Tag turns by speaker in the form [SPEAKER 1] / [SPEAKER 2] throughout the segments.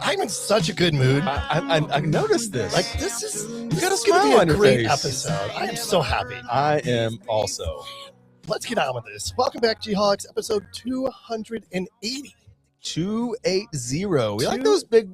[SPEAKER 1] I'm in such a good mood.
[SPEAKER 2] I noticed this.
[SPEAKER 1] Like this is
[SPEAKER 2] got a
[SPEAKER 1] going
[SPEAKER 2] smile
[SPEAKER 1] to be
[SPEAKER 2] on
[SPEAKER 1] a
[SPEAKER 2] your
[SPEAKER 1] great
[SPEAKER 2] face.
[SPEAKER 1] episode. I am so happy.
[SPEAKER 2] I am also.
[SPEAKER 1] Let's get on with this. Welcome back, Geoholics, episode 280.
[SPEAKER 2] 280. We like those big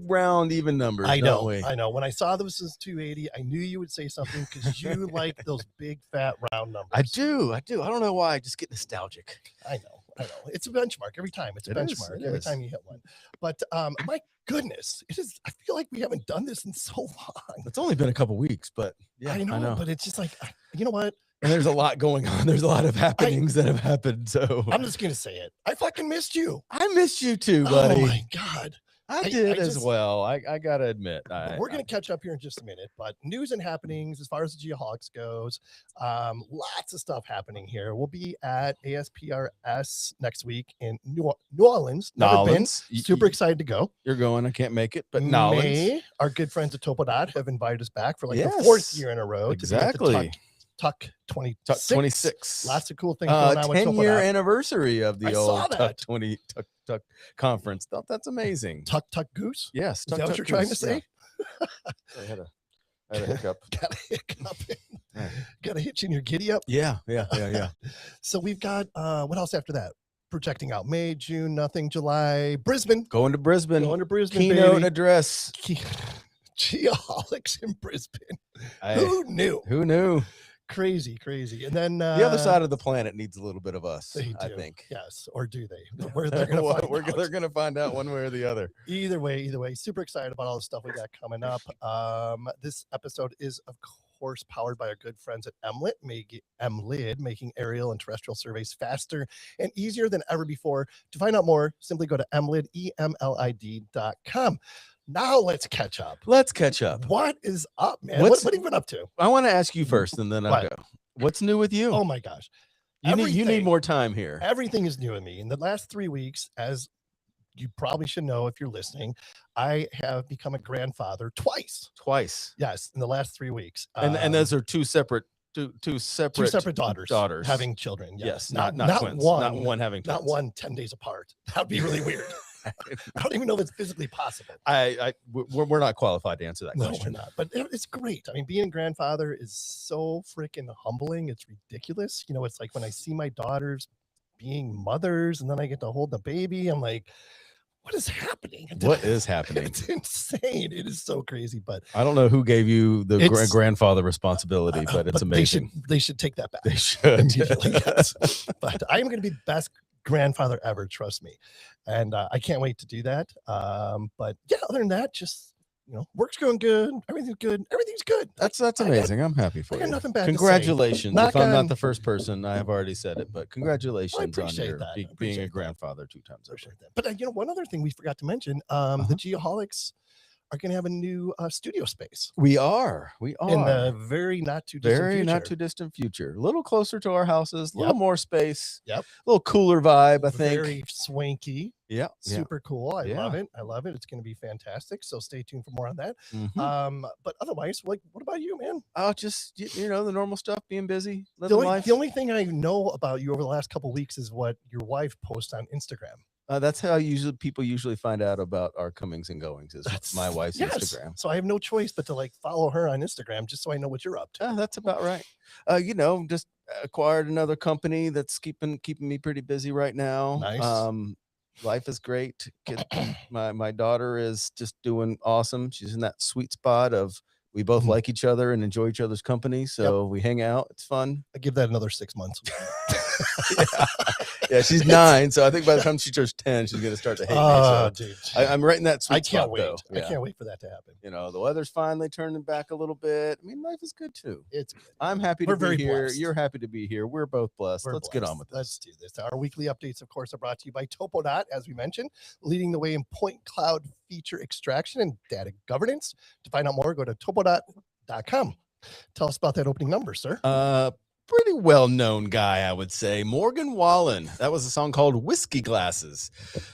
[SPEAKER 2] round even numbers.
[SPEAKER 1] I know.
[SPEAKER 2] Don't we?
[SPEAKER 1] I know. When I saw this was 280, I knew you would say something because you like those big fat round numbers.
[SPEAKER 2] I do. I don't know why. I just get nostalgic.
[SPEAKER 1] I know. It's a benchmark every time. It's a benchmark every time you hit one. But my goodness, it is. I feel like we haven't done this in so long.
[SPEAKER 2] It's only been a couple weeks, but yeah,
[SPEAKER 1] I know. But it's just like, you know what?
[SPEAKER 2] And there's a lot going on. There's a lot of happenings that have happened. So
[SPEAKER 1] I'm just gonna say it. I fucking missed you.
[SPEAKER 2] I missed you too, buddy.
[SPEAKER 1] Oh my God.
[SPEAKER 2] I did as well. I gotta admit.
[SPEAKER 1] We're gonna catch up here in just a minute, but news and happenings as far as the Geoholics goes. Lots of stuff happening here. We'll be at ASPRS next week in New Orleans. Never been. Super excited to go.
[SPEAKER 2] You're going. I can't make it, but Nolans.
[SPEAKER 1] Our good friends at Topodot have invited us back for like the fourth year in a row.
[SPEAKER 2] Exactly.
[SPEAKER 1] Tuck 26. Lots of cool things going on with
[SPEAKER 2] 10-year annivery of the old Tuck conference. That's amazing.
[SPEAKER 1] Tuck Goose?
[SPEAKER 2] Yes.
[SPEAKER 1] Is that what you're trying to say?
[SPEAKER 2] Yeah. I had a hiccup.
[SPEAKER 1] Got a hiccup. Got a hitch in your giddy up?
[SPEAKER 2] Yeah.
[SPEAKER 1] So we've got, what else after that? Projecting out May, June, nothing, July, Brisbane.
[SPEAKER 2] Going to Brisbane.
[SPEAKER 1] Keynote
[SPEAKER 2] baby. Address.
[SPEAKER 1] Geoholics in Brisbane. Who knew? Crazy. And then
[SPEAKER 2] the other side of the planet needs a little bit of us, I think.
[SPEAKER 1] Yes, or do they?
[SPEAKER 2] They're going to find out one way or the other.
[SPEAKER 1] Either way. Super excited about all the stuff we got coming up. This episode is, of course, powered by our good friends at MLID, making aerial and terrestrial surveys faster and easier than ever before. To find out more, simply go to emlid.com. Now let's catch up. What is up, man? What have you been up to?
[SPEAKER 2] I want to ask you first, and then I'll go. What's new with you?
[SPEAKER 1] Oh my gosh.
[SPEAKER 2] You need more time here.
[SPEAKER 1] Everything is new with me. In the last 3 weeks, as you probably should know if you're listening, I have become a grandfather twice. Yes, in the last 3 weeks.
[SPEAKER 2] And those are two separate
[SPEAKER 1] daughters having children.
[SPEAKER 2] Yes,
[SPEAKER 1] not
[SPEAKER 2] twins.
[SPEAKER 1] One,
[SPEAKER 2] not one having twins.
[SPEAKER 1] Not one 10 days apart. That'd be really weird. I don't even know if it's physically possible.
[SPEAKER 2] We're not qualified to answer that question.
[SPEAKER 1] No, we're not. But it's great. I mean, being a grandfather is so freaking humbling. It's ridiculous. You know, it's like when I see my daughters being mothers and then I get to hold the baby, I'm like, what is happening?
[SPEAKER 2] What is happening?
[SPEAKER 1] It's insane. It is so crazy. But
[SPEAKER 2] I don't know who gave you the grandfather responsibility, but it's amazing.
[SPEAKER 1] They should take that back.
[SPEAKER 2] They should.
[SPEAKER 1] Immediately, yes. But I am going to be best grandfather ever, trust me, and I can't wait to do that. But yeah, other than that, just work's going good. Everything's good.
[SPEAKER 2] That's amazing. I'm happy for you.
[SPEAKER 1] I got nothing bad.
[SPEAKER 2] Congratulations. If I'm not the first person, I have already said it, but congratulations on your being a grandfather 2 times over.
[SPEAKER 1] But one other thing we forgot to mention: the Geoholics are going to have a new studio space.
[SPEAKER 2] We are
[SPEAKER 1] in the very not too
[SPEAKER 2] distant future. A little closer to our houses, a little more space.
[SPEAKER 1] Yep.
[SPEAKER 2] A little cooler vibe, I think.
[SPEAKER 1] Very swanky.
[SPEAKER 2] Yeah.
[SPEAKER 1] Super cool. I love it. It's going to be fantastic. So stay tuned for more on that. But otherwise, what about you, man?
[SPEAKER 2] Oh, just the normal stuff, being busy, living life.
[SPEAKER 1] The only thing I know about you over the last couple of weeks is what your wife posts on Instagram.
[SPEAKER 2] That's how people usually find out about our comings and goings. That's my wife's Instagram.
[SPEAKER 1] So I have no choice but to follow her on Instagram just so I know what you're up to.
[SPEAKER 2] That's about right. Just acquired another company that's keeping me pretty busy right now.
[SPEAKER 1] Nice.
[SPEAKER 2] Life is great. My daughter is just doing awesome. She's in that sweet spot of we both like each other and enjoy each other's company. So we hang out. It's fun.
[SPEAKER 1] I give that another 6 months.
[SPEAKER 2] Yeah, she's 9, so I think by the time she turns 10, she's gonna start to hate me. So
[SPEAKER 1] dude,
[SPEAKER 2] I'm right in that sweet spot.
[SPEAKER 1] I can't wait.
[SPEAKER 2] Though. Yeah.
[SPEAKER 1] I can't wait for that to happen.
[SPEAKER 2] The weather's finally turning back a little bit. I mean, life is good too.
[SPEAKER 1] It's good.
[SPEAKER 2] I'm happy to be here.
[SPEAKER 1] Blessed.
[SPEAKER 2] You're happy to be here. We're both blessed. Let's get on with this.
[SPEAKER 1] Let's do this. Our weekly updates, of course, are brought to you by Topodot, as we mentioned, leading the way in point cloud feature extraction and data governance. To find out more, go to topodot.com. Tell us about that opening number, sir.
[SPEAKER 2] Pretty well-known guy, I would say. Morgan Wallen. That was a song called Whiskey Glasses.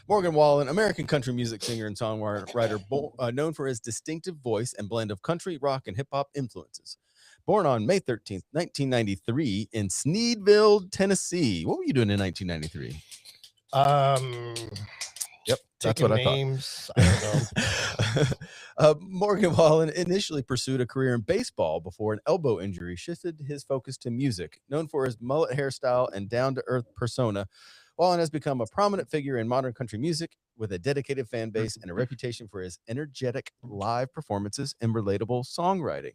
[SPEAKER 2] Morgan Wallen, American country music singer and songwriter, known for his distinctive voice and blend of country, rock, and hip-hop influences. Born on May 13th, 1993 in Sneedville, Tennessee. What were you doing in 1993? Yep, that's
[SPEAKER 1] Taking
[SPEAKER 2] what I thought.
[SPEAKER 1] names. I don't know.
[SPEAKER 2] Morgan Wallen initially pursued a career in baseball before an elbow injury shifted his focus to music. Known for his mullet hairstyle and down-to-earth persona, Wallen has become a prominent figure in modern country music with a dedicated fan base and a reputation for his energetic live performances and relatable songwriting.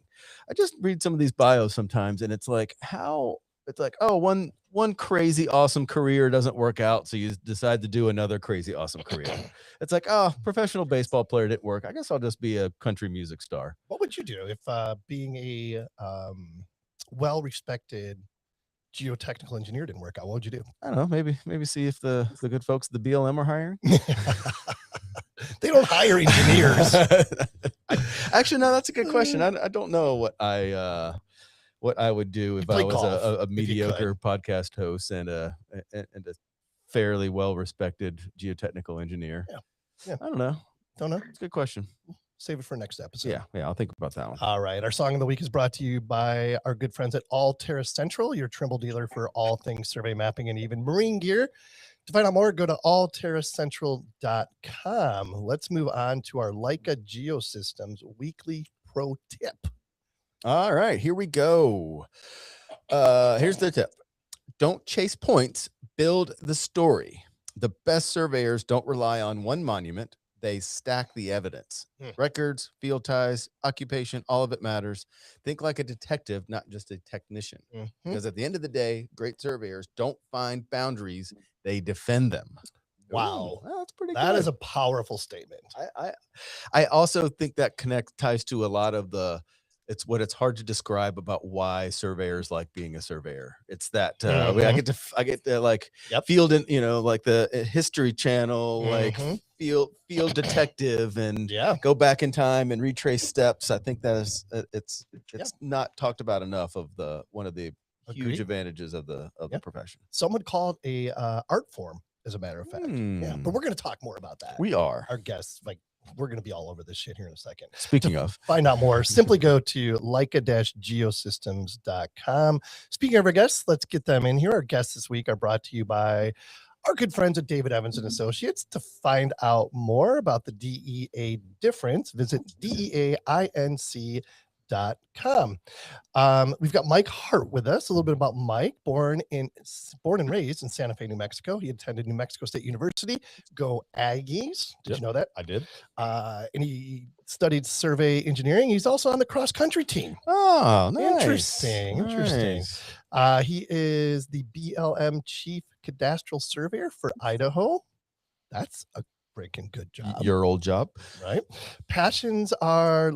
[SPEAKER 2] I just read some of these bios sometimes, and it's like, oh, one crazy awesome career doesn't work out, so you decide to do another crazy awesome career. It's like, oh, professional baseball player didn't work. I guess I'll just be a country music star.
[SPEAKER 1] What would you do if being a well-respected geotechnical engineer didn't work out? What would you do?
[SPEAKER 2] I don't know. Maybe see if the good folks at the BLM are hiring.
[SPEAKER 1] They don't hire engineers.
[SPEAKER 2] Actually, no, that's a good question. I don't know what I would do if I was a mediocre podcast host and a fairly well-respected geotechnical engineer.
[SPEAKER 1] Yeah.
[SPEAKER 2] I don't know.
[SPEAKER 1] It's
[SPEAKER 2] a good question.
[SPEAKER 1] Save it for next episode.
[SPEAKER 2] Yeah, I'll think about that one.
[SPEAKER 1] All right. Our song of the week is brought to you by our good friends at All Terra Central, your Trimble dealer for all things survey mapping and even marine gear. To find out more, go to allterracentral.com. Let's move on to our Leica Geosystems weekly pro tip.
[SPEAKER 2] All right, here we go. Here's the tip. Don't chase points, build the story. The best surveyors don't rely on one monument. They stack the evidence. Records, field ties, occupation, all of it matters. Think like a detective, not just a technician. Because at the end of the day, great surveyors don't find boundaries, they defend them.
[SPEAKER 1] Wow.
[SPEAKER 2] Well, that's pretty good.
[SPEAKER 1] That is a powerful statement.
[SPEAKER 2] I also think that ties to a lot of it's hard to describe about why surveyors like being a surveyor. It's that I get to like field in, like the History Channel, like field detective, and go back in time and retrace steps. I think that is it's not talked about enough of one of the huge advantages of the profession.
[SPEAKER 1] Some would call it a art form, as a matter of fact. Yeah, but we're going to talk more about that.
[SPEAKER 2] We are.
[SPEAKER 1] Our guests, we're going to be all over this shit here in a second.
[SPEAKER 2] Speaking of,
[SPEAKER 1] find out more, simply go to leica-geosystems.com. Speaking of our guests, let's get them in here. Our guests this week are brought to you by our good friends at David Evans and Associates. To find out more about the DEA difference, visit DEAINC.com. We've got Mike Hart with us. A little bit about Mike. Born and raised in Santa Fe, New Mexico. He attended New Mexico State University. Go Aggies. Did you know that?
[SPEAKER 2] I did.
[SPEAKER 1] And he studied survey engineering. He's also on the cross country team.
[SPEAKER 2] Oh, nice.
[SPEAKER 1] Interesting. He is the BLM Chief Cadastral Surveyor for Idaho. That's a freaking good job.
[SPEAKER 2] Your old job,
[SPEAKER 1] right? He's passionate about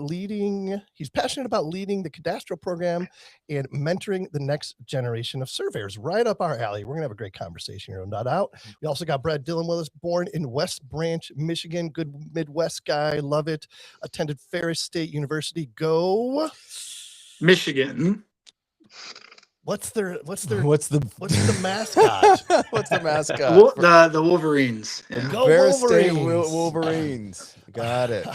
[SPEAKER 1] leading the cadastral program and mentoring the next generation of surveyors. Right up our alley. We're gonna have a great conversation here, no doubt. We also got Brad Dillon with us, born in West Branch, Michigan. Good Midwest guy, love it. Attended Ferris State University. Go
[SPEAKER 3] Michigan.
[SPEAKER 1] What's the mascot?
[SPEAKER 2] What's the mascot?
[SPEAKER 3] The Wolverines.
[SPEAKER 1] Yeah. Go Wolverines.
[SPEAKER 2] Wolverines. Got it.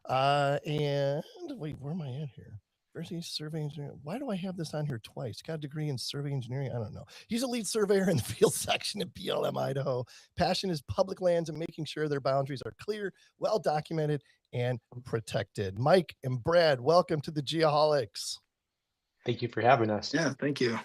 [SPEAKER 1] And wait, where am I at here? University Survey Engineering. Why do I have this on here twice? Got a degree in survey engineering. I don't know. He's a lead surveyor in the field section at BLM Idaho. Passion is public lands and making sure their boundaries are clear, well documented, and protected. Mike and Brad, welcome to the Geoholics.
[SPEAKER 4] Thank you for having us.
[SPEAKER 3] Yeah, thank you.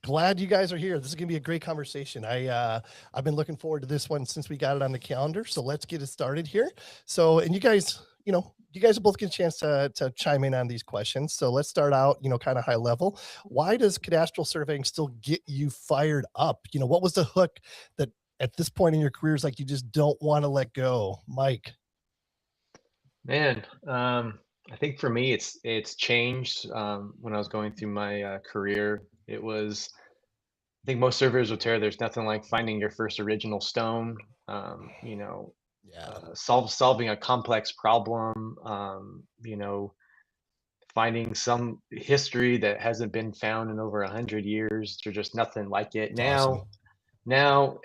[SPEAKER 1] Glad you guys are here. This is going to be a great conversation. I've been looking forward to this one since we got it on the calendar. So let's get it started here. So, and you guys will both get a chance to chime in on these questions. So let's start out, kind of high level. Why does cadastral surveying still get you fired up? What was the hook that at this point in your careers, like you just don't want to let go? Mike.
[SPEAKER 4] Man, I think for me, it's changed. When I was going through my career, I think most surveyors will tell you there's nothing like finding your first original stone. Solving a complex problem. Finding some history that hasn't been found in over 100 years. There's just nothing like it. Now,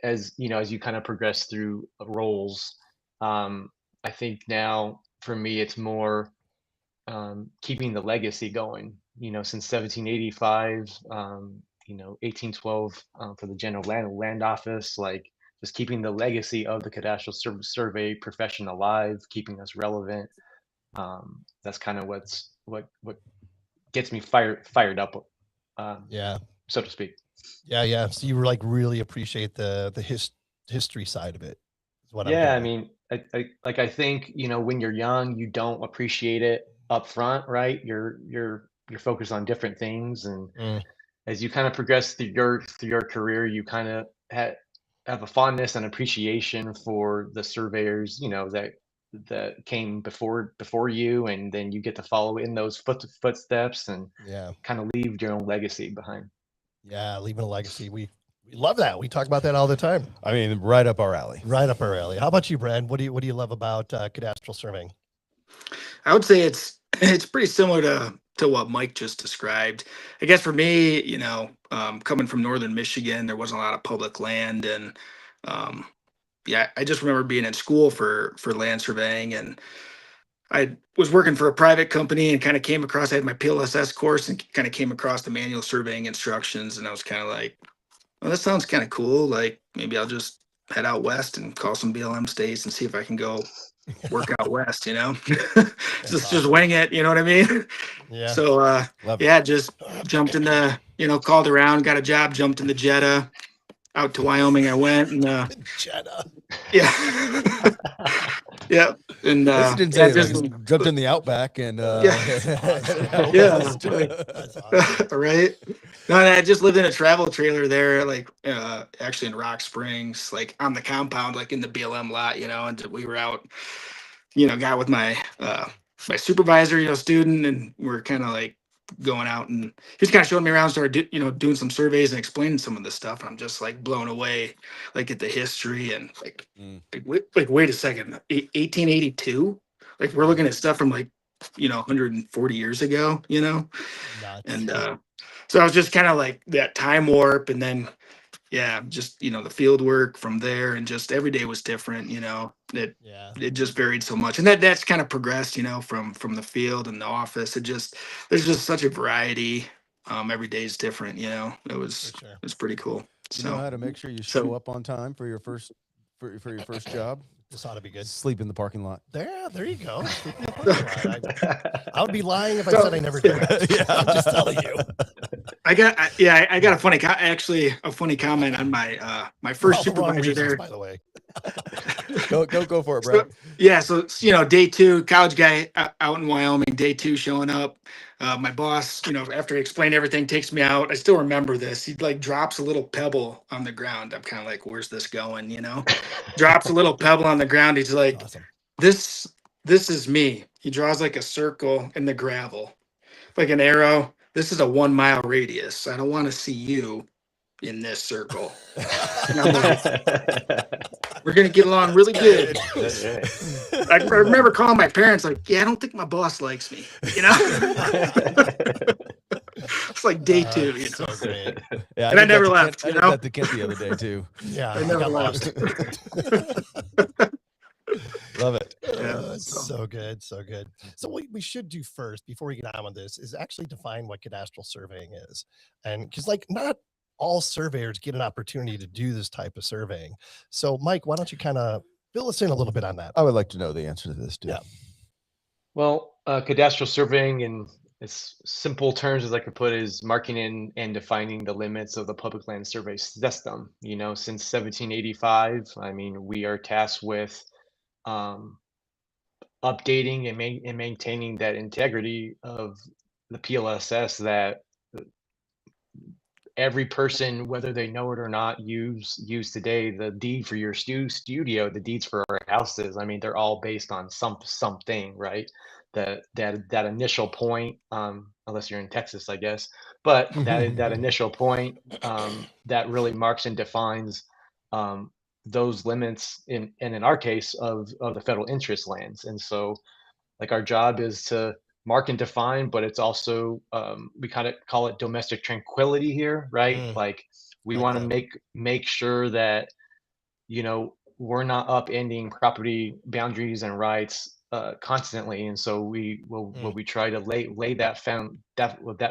[SPEAKER 4] as you kind of progress through roles, I think now for me it's more keeping the legacy going, since 1785, 1812 for the General Land Office, like just keeping the legacy of the cadastral survey profession alive, keeping us relevant. That's kind of what gets me fired up,
[SPEAKER 1] Yeah.
[SPEAKER 4] so to speak.
[SPEAKER 1] Yeah. So you like really appreciate the history side of it. Is what I'm
[SPEAKER 4] Yeah, I
[SPEAKER 1] hearing.
[SPEAKER 4] mean, I think, when you're young, you don't appreciate it up front, right? You're focused on different things, and
[SPEAKER 1] Mm,
[SPEAKER 4] as you kind of progress through your career, you kind of have a fondness and appreciation for the surveyors, that came before you, and then you get to follow in those footsteps and
[SPEAKER 1] yeah.
[SPEAKER 4] kind of leave your own legacy behind.
[SPEAKER 1] Yeah. Leaving a legacy. We love that. We talk about that all the time.
[SPEAKER 2] I mean, right up our alley.
[SPEAKER 1] Right up our alley. How about you, Brad? What do you love about cadastral surveying?
[SPEAKER 3] I would say it's pretty similar to what Mike just described. I guess for me, coming from northern Michigan, there wasn't a lot of public land, and yeah, I just remember being in school for land surveying, and I was working for a private company and kind of came across. I had my PLSS course and kind of came across the manual surveying instructions, and I was kind of like, "Well, that sounds kind of cool. Like maybe I'll just head out west and call some BLM states and see if I can go work out west." Just
[SPEAKER 1] awesome.
[SPEAKER 3] wing it. You know what I mean?
[SPEAKER 1] Yeah.
[SPEAKER 3] So
[SPEAKER 2] Love it.
[SPEAKER 3] yeah, just jumped in the called around, got a job, jumped in the Jetta, out to Wyoming. I went and
[SPEAKER 1] Jetta.
[SPEAKER 3] yeah, yeah, and
[SPEAKER 2] At least you didn't
[SPEAKER 3] yeah,
[SPEAKER 2] say
[SPEAKER 3] just
[SPEAKER 2] like jumped in the outback and
[SPEAKER 3] Yeah.
[SPEAKER 2] headed
[SPEAKER 3] Yeah.
[SPEAKER 2] out west.
[SPEAKER 1] That's awesome.
[SPEAKER 3] right. No, and I just lived in a travel trailer there, like actually in Rock Springs, like on the compound, like in the BLM lot, and we were out, got with my my supervisor, student, and we're kind of like going out, and he's kind of showing me around, started doing some surveys and explaining some of this stuff. I'm just like blown away, like at the history and like
[SPEAKER 2] Mm.
[SPEAKER 3] wait a second, 1882, like we're looking at stuff from like 140 years ago,
[SPEAKER 1] Nuts.
[SPEAKER 3] and so I was just kind of like that time warp, and then yeah, just the field work from there, and just every day was different.
[SPEAKER 1] Yeah.
[SPEAKER 3] It just varied so much, and that's kind of progressed. From the field and the office. There's just such a variety. Every day is different. It was
[SPEAKER 1] For sure.
[SPEAKER 3] it was pretty cool.
[SPEAKER 2] You know how to make sure you show up on time for your first for your first job?
[SPEAKER 1] This ought to be good.
[SPEAKER 2] Sleep in the parking lot.
[SPEAKER 1] There you go. I would be lying if I said I never did that.
[SPEAKER 2] Yeah.
[SPEAKER 1] I'm just telling you.
[SPEAKER 3] I got a funny comment on my my first
[SPEAKER 1] For all the wrong
[SPEAKER 3] supervisor
[SPEAKER 1] reasons,
[SPEAKER 3] there.
[SPEAKER 1] by the way.
[SPEAKER 2] Go for it, bro.
[SPEAKER 3] Yeah, so day 2, college guy out in Wyoming, day 2 showing up. My boss, after he explained everything, takes me out. I still remember this. He like drops a little pebble on the ground. I'm kind of like, where's this going? Drops a little pebble on the ground. He's like,
[SPEAKER 1] Awesome.
[SPEAKER 3] this is me. He draws like a circle in the gravel, like an arrow. This is a 1 mile radius. I don't want to see you in this circle. And I'm like, we're gonna get along really good. I remember calling my parents, like, yeah, I don't think my boss likes me. It's like day 2,
[SPEAKER 1] So great.
[SPEAKER 2] Yeah,
[SPEAKER 3] And I never
[SPEAKER 2] that to
[SPEAKER 3] left,
[SPEAKER 2] Kent- I did that to Kent the other day too.
[SPEAKER 1] Yeah,
[SPEAKER 3] I never
[SPEAKER 1] got
[SPEAKER 3] left.
[SPEAKER 2] Love it.
[SPEAKER 1] It's so good. So good. So what we should do first before we get on with this is actually define what cadastral surveying is. And because like not all surveyors get an opportunity to do this type of surveying. So Mike, why don't you kind of fill us in a little bit on that?
[SPEAKER 2] I would like to know the answer to this too.
[SPEAKER 1] Yeah.
[SPEAKER 4] Well, cadastral surveying in as simple terms as I could put is marking in and defining the limits of the public land survey system. Since 1785, I mean, we are tasked with updating and maintaining that integrity of the PLSS that every person, whether they know it or not, use today. The deed for your studio, the deeds for our houses, I mean, they're all based on something, right? That initial point, unless you're in Texas, I guess, but that initial point that really marks and defines those limits in our case of the federal interest lands. And so like our job is to mark and define, but it's also we kind of call it domestic tranquility here, right? Like we want to make sure that we're not upending property boundaries and rights constantly. And so we try to lay that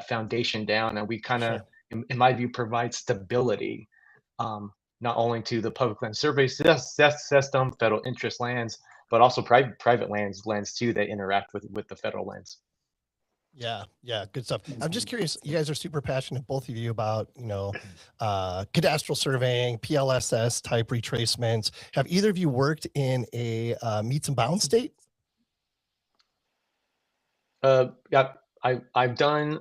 [SPEAKER 4] foundation down, and we kind of, in my view, provide stability not only to the public land survey system, federal interest lands, but also private lands too that interact with the federal lands.
[SPEAKER 1] Yeah, good stuff. I'm just curious, you guys are super passionate, both of you, about, cadastral surveying, PLSS type retracements. Have either of you worked in a meets and bounds state?
[SPEAKER 4] Yeah, I've done,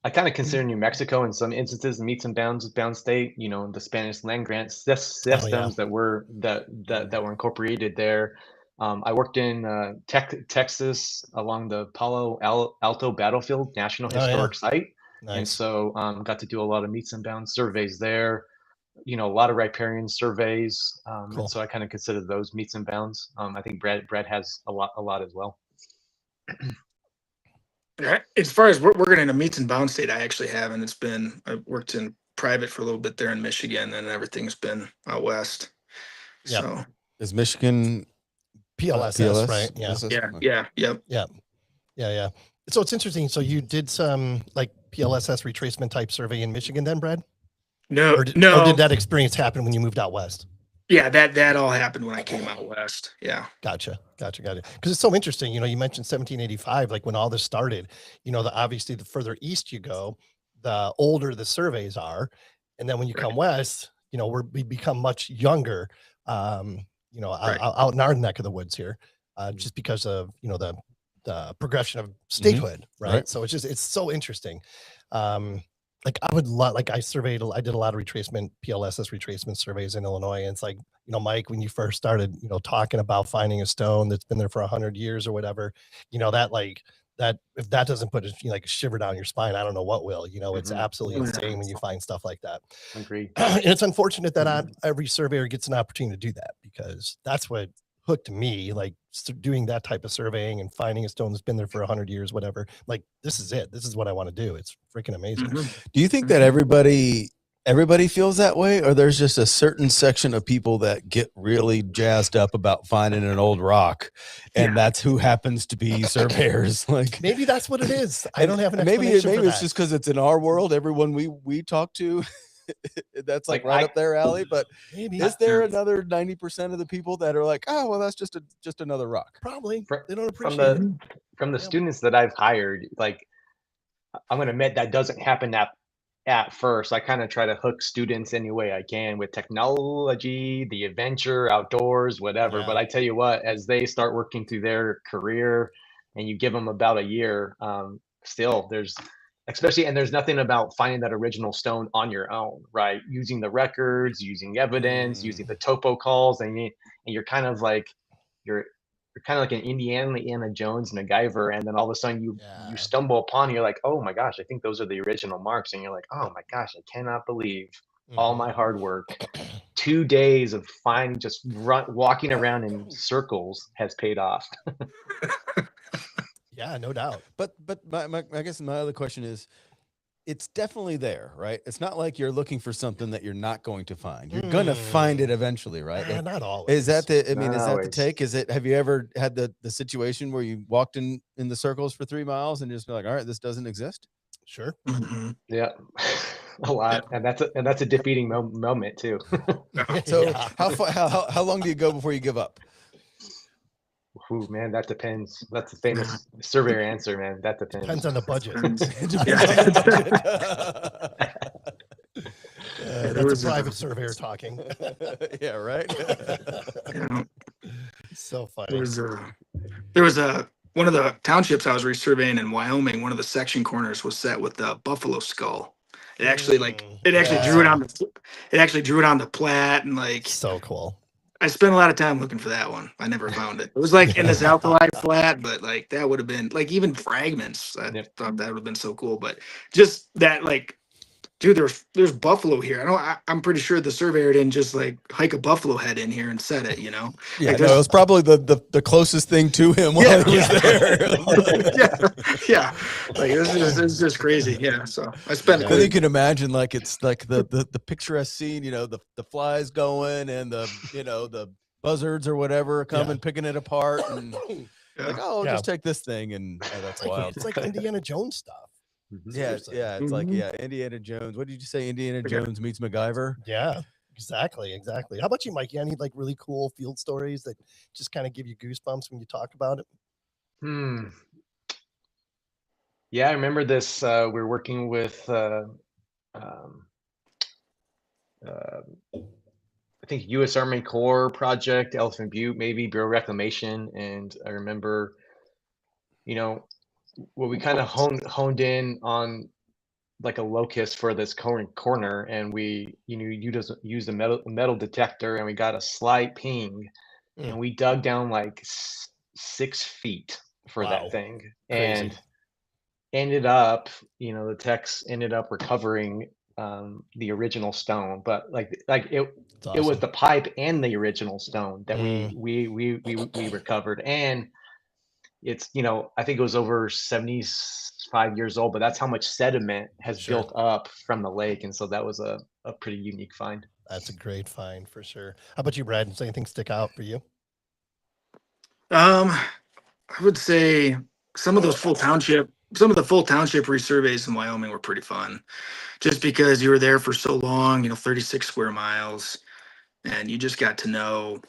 [SPEAKER 4] I kind of consider New Mexico in some instances meets and bounds state, the Spanish land grant systems that were incorporated there. I worked in Texas along the Palo Alto Battlefield National Historic Site.
[SPEAKER 1] Nice.
[SPEAKER 4] And so got to do a lot of meets and bounds surveys there, a lot of riparian surveys.
[SPEAKER 1] Cool.
[SPEAKER 4] And so I kind of consider those meets and bounds. I think Brad has a lot as well.
[SPEAKER 3] As far as working in a meets and bounds state, I actually haven't. I've worked in private for a little bit there in Michigan, and everything's been out west.
[SPEAKER 1] Yep.
[SPEAKER 3] So
[SPEAKER 2] Is Michigan
[SPEAKER 1] PLSS, right? Yeah.
[SPEAKER 3] Yeah.
[SPEAKER 1] So it's interesting. So you did some like PLSS retracement type survey in Michigan then, Brad?
[SPEAKER 3] No,
[SPEAKER 1] Or did that experience happen when you moved out west?
[SPEAKER 3] Yeah, that all happened when I came out west. Yeah.
[SPEAKER 1] Gotcha. Because it's so interesting. You mentioned 1785, like when all this started, obviously the further east you go, the older the surveys are. And then when you come west, we become much younger, out in our neck of the woods here, just because of, the progression of statehood. Right. So it's so interesting. Like I did a lot of retracement, PLSS retracement surveys in Illinois. And it's like, Mike, when you first started, talking about finding a stone that's been there for 100 years or whatever, that if that doesn't put a shiver down your spine, I don't know what will. It's absolutely insane when you find stuff like that.
[SPEAKER 4] Agreed.
[SPEAKER 1] And it's unfortunate that every surveyor gets an opportunity to do that, because that's what hooked me, like doing that type of surveying and finding a stone that's been there for 100 years, whatever. Like, this is it. This is what I want to do. It's freaking amazing.
[SPEAKER 2] Do you think that everybody feels that way, or there's just a certain section of people that get really jazzed up about finding an old rock, and that's who happens to be surveyors? Like,
[SPEAKER 1] maybe that's what it is. I don't have an explanation.
[SPEAKER 2] Maybe it's just because it's in our world. Everyone we talk to, that's like right up their alley. But maybe is there another 90% of the people that are like, oh well, that's just another rock?
[SPEAKER 1] Probably. They don't appreciate it.
[SPEAKER 4] From the students that I've hired, like, I'm gonna admit that doesn't happen at first. I kind of try to hook students any way I can with technology, the adventure, outdoors, whatever. But I tell you what, as they start working through their career and you give them about a year, still there's nothing about finding that original stone on your own, right? Using the records, using evidence, using the topo calls, and you're kind of like an Indiana Jones MacGyver, and then all of a sudden you stumble upon, you're like, oh my gosh, I think those are the original marks, and you're like, oh my gosh, I cannot believe all my hard work, 2 days of walking around in circles has paid off.
[SPEAKER 1] Yeah, no doubt.
[SPEAKER 2] But I guess my other question is, it's definitely there, right? It's not like you're looking for something that you're not going to find. You're gonna find it eventually, right?
[SPEAKER 1] Yeah, not always.
[SPEAKER 2] Is that the take? Have you ever had the situation where you walked in the circles for 3 miles and just be like, all right, this doesn't exist?
[SPEAKER 1] Sure.
[SPEAKER 4] Yeah. A lot. And that's a defeating moment too.
[SPEAKER 2] So how long do you go before you give up?
[SPEAKER 1] Ooh,
[SPEAKER 4] man, that depends. That's the famous surveyor answer, man. That depends.
[SPEAKER 1] Depends on the budget. That's a private surveyor talking.
[SPEAKER 2] Yeah, right.
[SPEAKER 1] So funny.
[SPEAKER 3] There was one of the townships I was resurveying in Wyoming. One of the section corners was set with a buffalo skull. It actually drew it on the plat, and like,
[SPEAKER 1] so cool.
[SPEAKER 3] I spent a lot of time looking for that one. I never found it. It was like in this alkali flat, but like that would have been like even fragments. I thought that would have been so cool, but just that, like, dude, there's buffalo here. I'm pretty sure the surveyor didn't just like hike a buffalo head in here and set it,
[SPEAKER 2] Yeah,
[SPEAKER 3] like,
[SPEAKER 2] no, it was probably the closest thing to him while he was there.
[SPEAKER 3] Yeah. Like this is just crazy. Yeah. So I spent.
[SPEAKER 2] You can imagine, like, it's like the picturesque scene, the flies going and the buzzards or whatever coming, picking it apart, and like, just take this thing, and that's wild.
[SPEAKER 1] It's like Indiana Jones stuff.
[SPEAKER 2] Yeah, it's like Indiana Jones. What did you say? Indiana Jones meets MacGyver.
[SPEAKER 1] Yeah. Exactly. How about you, Mike? You any like really cool field stories that just kind of give you goosebumps when you talk about it?
[SPEAKER 4] Yeah, I remember this. We're working with um, I think U.S. Army Corps project, Elephant Butte, maybe Bureau Reclamation, and I remember, what we kind of honed in on like a locus for this corner, and we you just use a metal detector, and we got a slight ping, and we dug down like 6 feet for that thing.
[SPEAKER 1] Crazy.
[SPEAKER 4] And ended up, the techs ended up recovering the original stone, but like it was the pipe and the original stone that we recovered. And it's, I think it was over 75 years old, but that's how much sediment has built up from the lake. And so that was a pretty unique find.
[SPEAKER 1] That's a great find for sure. How about you, Brad? Does anything stick out for you?
[SPEAKER 3] I would say some of the full township resurveys in Wyoming were pretty fun, just because you were there for so long, 36 square miles, and you just got to know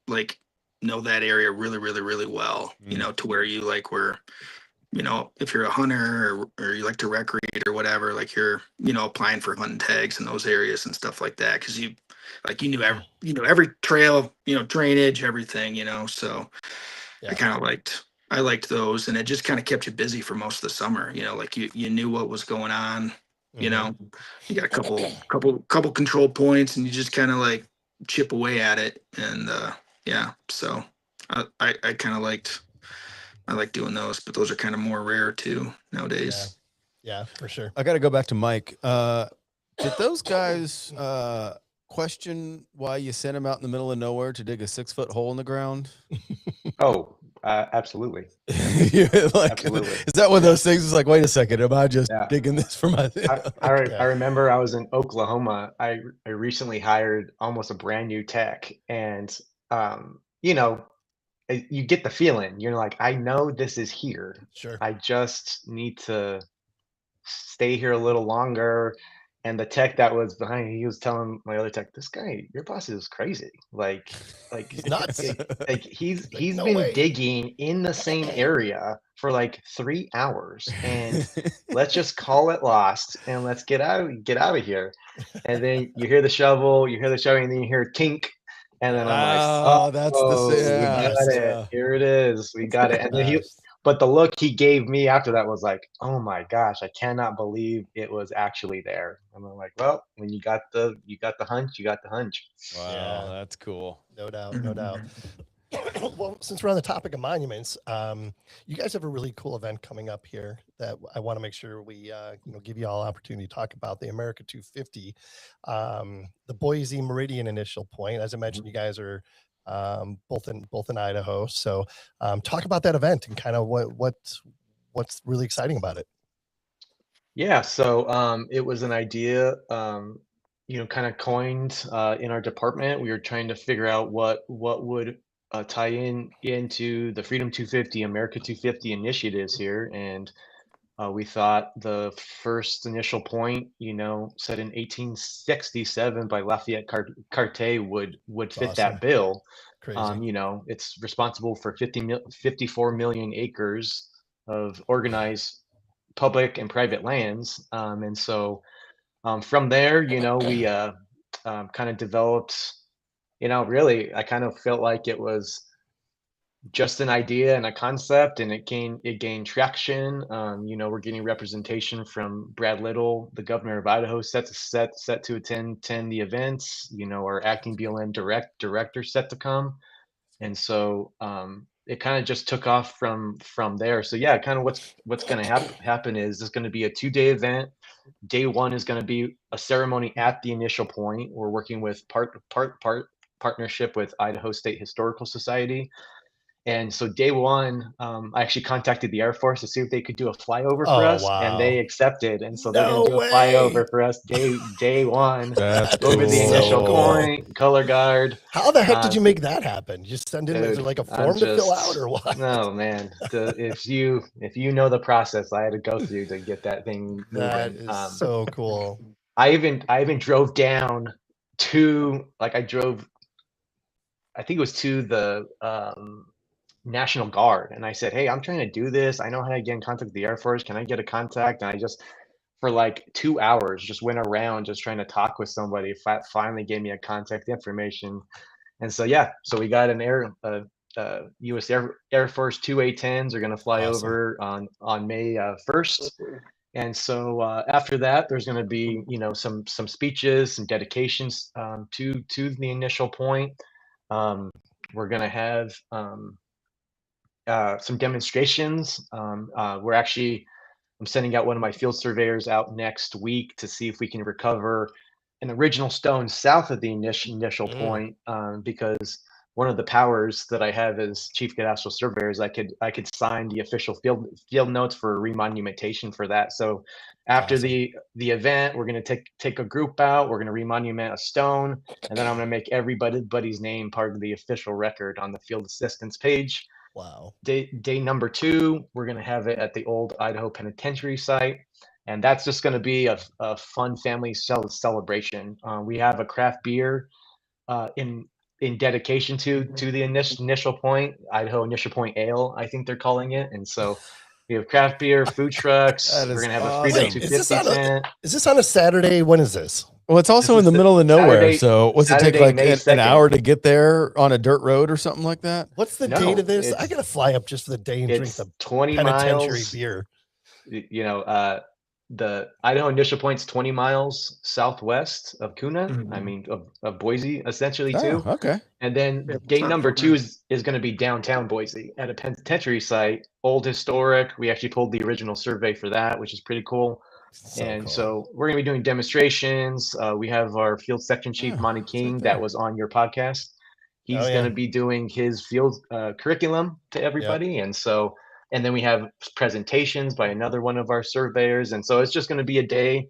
[SPEAKER 3] that area really, really, really well, to where you were, if you're a hunter or you like to recreate or whatever, like you're, applying for hunting tags in those areas and stuff like that. Cause you every trail, drainage, everything, so I liked those, and it just kind of kept you busy for most of the summer, like you knew what was going on, you got a couple control points, and you just kind of like chip away at it. And so I kind of I like doing those, but those are kind of more rare too nowadays.
[SPEAKER 1] Yeah, for sure.
[SPEAKER 2] I got to go back to Mike. Did those guys question why you sent them out in the middle of nowhere to dig a 6-foot hole in the ground?
[SPEAKER 4] Oh, absolutely.
[SPEAKER 2] Absolutely. Is that one of those things? It's like, wait a second, am I just digging this for my?
[SPEAKER 4] I remember I was in Oklahoma. I recently hired almost a brand new tech, and you get the feeling. You're like, I know this is here.
[SPEAKER 1] Sure.
[SPEAKER 4] I just need to stay here a little longer. And the tech that was behind, he was telling my other tech, "This guy, your boss is crazy. Like
[SPEAKER 1] he's nuts.
[SPEAKER 4] He's been digging in the same area for like 3 hours, and let's just call it lost and let's get out of here." And then you hear the shovel, and then you hear tink. And then I'm like,
[SPEAKER 2] that's the
[SPEAKER 4] we got it. Here it is. We got it. And then but the look he gave me after that was like, oh my gosh, I cannot believe it was actually there. And I'm like, well, when you got the hunch, you got the hunch.
[SPEAKER 2] Wow, that's cool.
[SPEAKER 1] No doubt. Well, since we're on the topic of monuments, you guys have a really cool event coming up here that I want to make sure we give you all opportunity to talk about, the America 250, the Boise Meridian Initial Point. As I mentioned, you guys are both in Idaho, so talk about that event and kind of what's really exciting about it.
[SPEAKER 4] Yeah, so it was an idea kind of coined in our department. We were trying to figure out what would tie into the Freedom 250, America 250 initiatives here. And we thought the first initial point, set in 1867 by Lafayette Cartier would fit that bill.
[SPEAKER 1] Crazy.
[SPEAKER 4] It's responsible for 54 million acres of organized public and private lands. And so from there, we kind of developed, really, I kind of felt like it was just an idea and a concept, and it gained traction. We're getting representation from Brad Little, the governor of Idaho, set to attend the events. Our acting BLM director set to come, and so it kind of just took off from there. So yeah, kind of what's going to happen is there's going to be a 2-day event. Day one is going to be a ceremony at the initial point. We're working with partnership with Idaho State Historical Society. And so day one, I actually contacted the Air Force to see if they could do a flyover for us, and they accepted. And so they're going to do a flyover for us day one over the initial point, color guard.
[SPEAKER 1] How the heck did you make that happen? You just send in like a form to fill out, or what?
[SPEAKER 4] No, man. If you know the process I had to go through to get that thing moving,
[SPEAKER 1] that is so cool.
[SPEAKER 4] I even drove down I drove, I think it was to the National Guard, and I said, hey, I'm trying to do this. I know how to get in contact with the Air Force. Can I get a contact? And I just, for like 2 hours, just went around just trying to talk with somebody. Finally gave me a contact information. And so, yeah, so we got an U.S. Air Force 2 A-10s are going to fly
[SPEAKER 1] Awesome.
[SPEAKER 4] over on May 1st. And so after that, there's going to be, some speeches, some dedications to the initial point. We're going to have some demonstrations. I'm sending out one of my field surveyors out next week to see if we can recover an original stone south of the initial point, because one of the powers that I have as Chief Cadastral Surveyor is I could sign the official field notes for remonumentation for that. So after
[SPEAKER 1] Awesome.
[SPEAKER 4] the event, we're going to take a group out. We're going to remonument a stone, and then I'm going to make everybody's name part of the official record on the field assistance page.
[SPEAKER 1] Wow.
[SPEAKER 4] Day number 2, we're going to have it at the old Idaho Penitentiary site, and that's just going to be a fun family celebration. We have a craft beer in dedication to the initial point, Idaho Initial Point Ale, I think they're calling it. And so we have craft beer, food trucks.
[SPEAKER 2] That
[SPEAKER 4] We're
[SPEAKER 2] is
[SPEAKER 4] going to have a
[SPEAKER 2] awesome.
[SPEAKER 4] Freedom
[SPEAKER 1] Wait, is this
[SPEAKER 4] 250 tent.
[SPEAKER 1] is this on a Saturday? When is this?
[SPEAKER 2] Well, it's also
[SPEAKER 4] This
[SPEAKER 2] in the
[SPEAKER 4] is
[SPEAKER 2] middle of nowhere.
[SPEAKER 4] Saturday-
[SPEAKER 2] So what's it take,
[SPEAKER 4] Saturday,
[SPEAKER 2] like
[SPEAKER 4] May
[SPEAKER 2] an
[SPEAKER 4] 2nd.
[SPEAKER 2] hour to get there on a dirt road or something like that?
[SPEAKER 1] What's the
[SPEAKER 4] No,
[SPEAKER 1] date of this? I
[SPEAKER 4] it's-
[SPEAKER 1] gotta fly up just for the day and drink
[SPEAKER 4] It's
[SPEAKER 1] the
[SPEAKER 4] 20
[SPEAKER 1] penitentiary
[SPEAKER 4] miles.
[SPEAKER 1] beer.
[SPEAKER 4] The Idaho Initial Point's 20 miles southwest of Kuna. I mean, of Boise, essentially, too.
[SPEAKER 2] Oh, okay.
[SPEAKER 4] And then
[SPEAKER 3] Yeah,
[SPEAKER 4] day
[SPEAKER 3] it's not
[SPEAKER 4] number
[SPEAKER 3] far.
[SPEAKER 4] 2 is going to be downtown Boise at a penitentiary site, old historic. We actually pulled the original survey for that, which is pretty cool. So we're going to be doing demonstrations. We have our field section chief,
[SPEAKER 2] Oh,
[SPEAKER 4] Monty
[SPEAKER 2] it's
[SPEAKER 4] King,
[SPEAKER 2] right
[SPEAKER 4] that
[SPEAKER 2] there.
[SPEAKER 4] was on your podcast. He's
[SPEAKER 1] Oh,
[SPEAKER 4] going
[SPEAKER 1] yeah.
[SPEAKER 4] to be doing his field curriculum to everybody. And then we have presentations by another one of our surveyors. And so it's just going to be a day,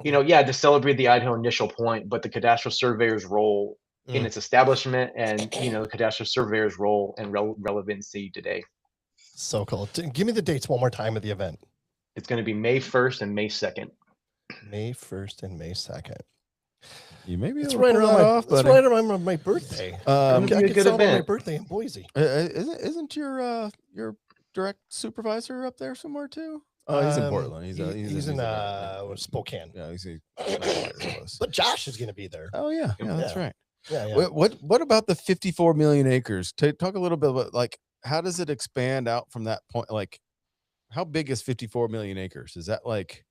[SPEAKER 4] to celebrate the Idaho Initial Point, but the cadastral surveyor's role in its establishment and, the cadastral surveyor's role and relevancy today.
[SPEAKER 1] So cool. Give me the dates one more time of the event.
[SPEAKER 4] It's going to be May 1st and May 2nd.
[SPEAKER 1] May 1st and May 2nd.
[SPEAKER 2] You may be
[SPEAKER 1] It's
[SPEAKER 2] able to
[SPEAKER 1] right
[SPEAKER 2] pull
[SPEAKER 1] around
[SPEAKER 2] that
[SPEAKER 1] my.
[SPEAKER 2] off,
[SPEAKER 1] It's
[SPEAKER 2] buddy.
[SPEAKER 1] right around my birthday.
[SPEAKER 4] It'll be
[SPEAKER 1] I
[SPEAKER 4] a
[SPEAKER 1] could
[SPEAKER 4] good
[SPEAKER 1] celebrate my
[SPEAKER 4] event.
[SPEAKER 1] birthday in Boise.
[SPEAKER 2] Isn't your direct supervisor up there somewhere too? Oh, he's in Portland. He's
[SPEAKER 1] in
[SPEAKER 2] American.
[SPEAKER 1] Spokane.
[SPEAKER 2] Yeah, he's not very close.
[SPEAKER 1] But Josh is going to be there.
[SPEAKER 2] Oh yeah, that's right.
[SPEAKER 1] Yeah.
[SPEAKER 2] What about the 54 million acres? Talk a little bit about, like, how does it expand out from that point? Like, how big is 54 million acres? Is that like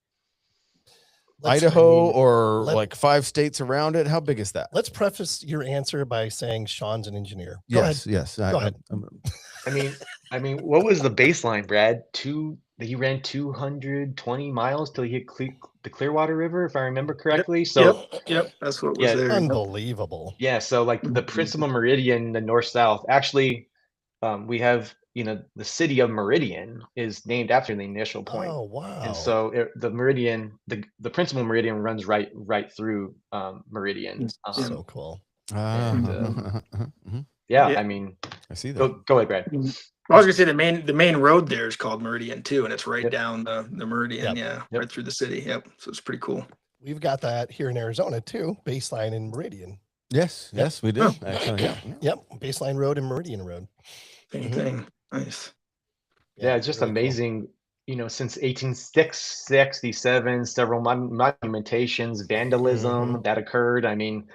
[SPEAKER 2] Idaho or like 5 states around it? How big is that?
[SPEAKER 1] Let's preface your answer by saying Sean's an engineer.
[SPEAKER 2] Yes.
[SPEAKER 1] Go ahead.
[SPEAKER 4] I mean, what was the baseline, Brad? He ran 220 miles till he hit the Clearwater River, if I remember correctly.
[SPEAKER 3] Yep, that's what was there.
[SPEAKER 1] Unbelievable.
[SPEAKER 4] Yeah, so like the principal meridian, the north-south, actually, we have, the city of Meridian is named after the initial point.
[SPEAKER 1] Oh, wow.
[SPEAKER 4] And so the meridian, the principal meridian runs right through Meridian.
[SPEAKER 1] So cool.
[SPEAKER 4] Yeah, I mean,
[SPEAKER 2] I see that.
[SPEAKER 4] Go ahead, Brad.
[SPEAKER 3] I was gonna say the main road there is called Meridian too, and it's right down the Meridian, right through the city. Yep. So it's pretty cool.
[SPEAKER 1] We've got that here in Arizona too. Baseline and Meridian.
[SPEAKER 2] Yes, we do. Actually,
[SPEAKER 1] Yep. Baseline Road and Meridian Road.
[SPEAKER 3] Same thing. Nice.
[SPEAKER 4] Yeah, it's just really amazing. Cool. Since 1867, several monumentations, vandalism that occurred. I mean,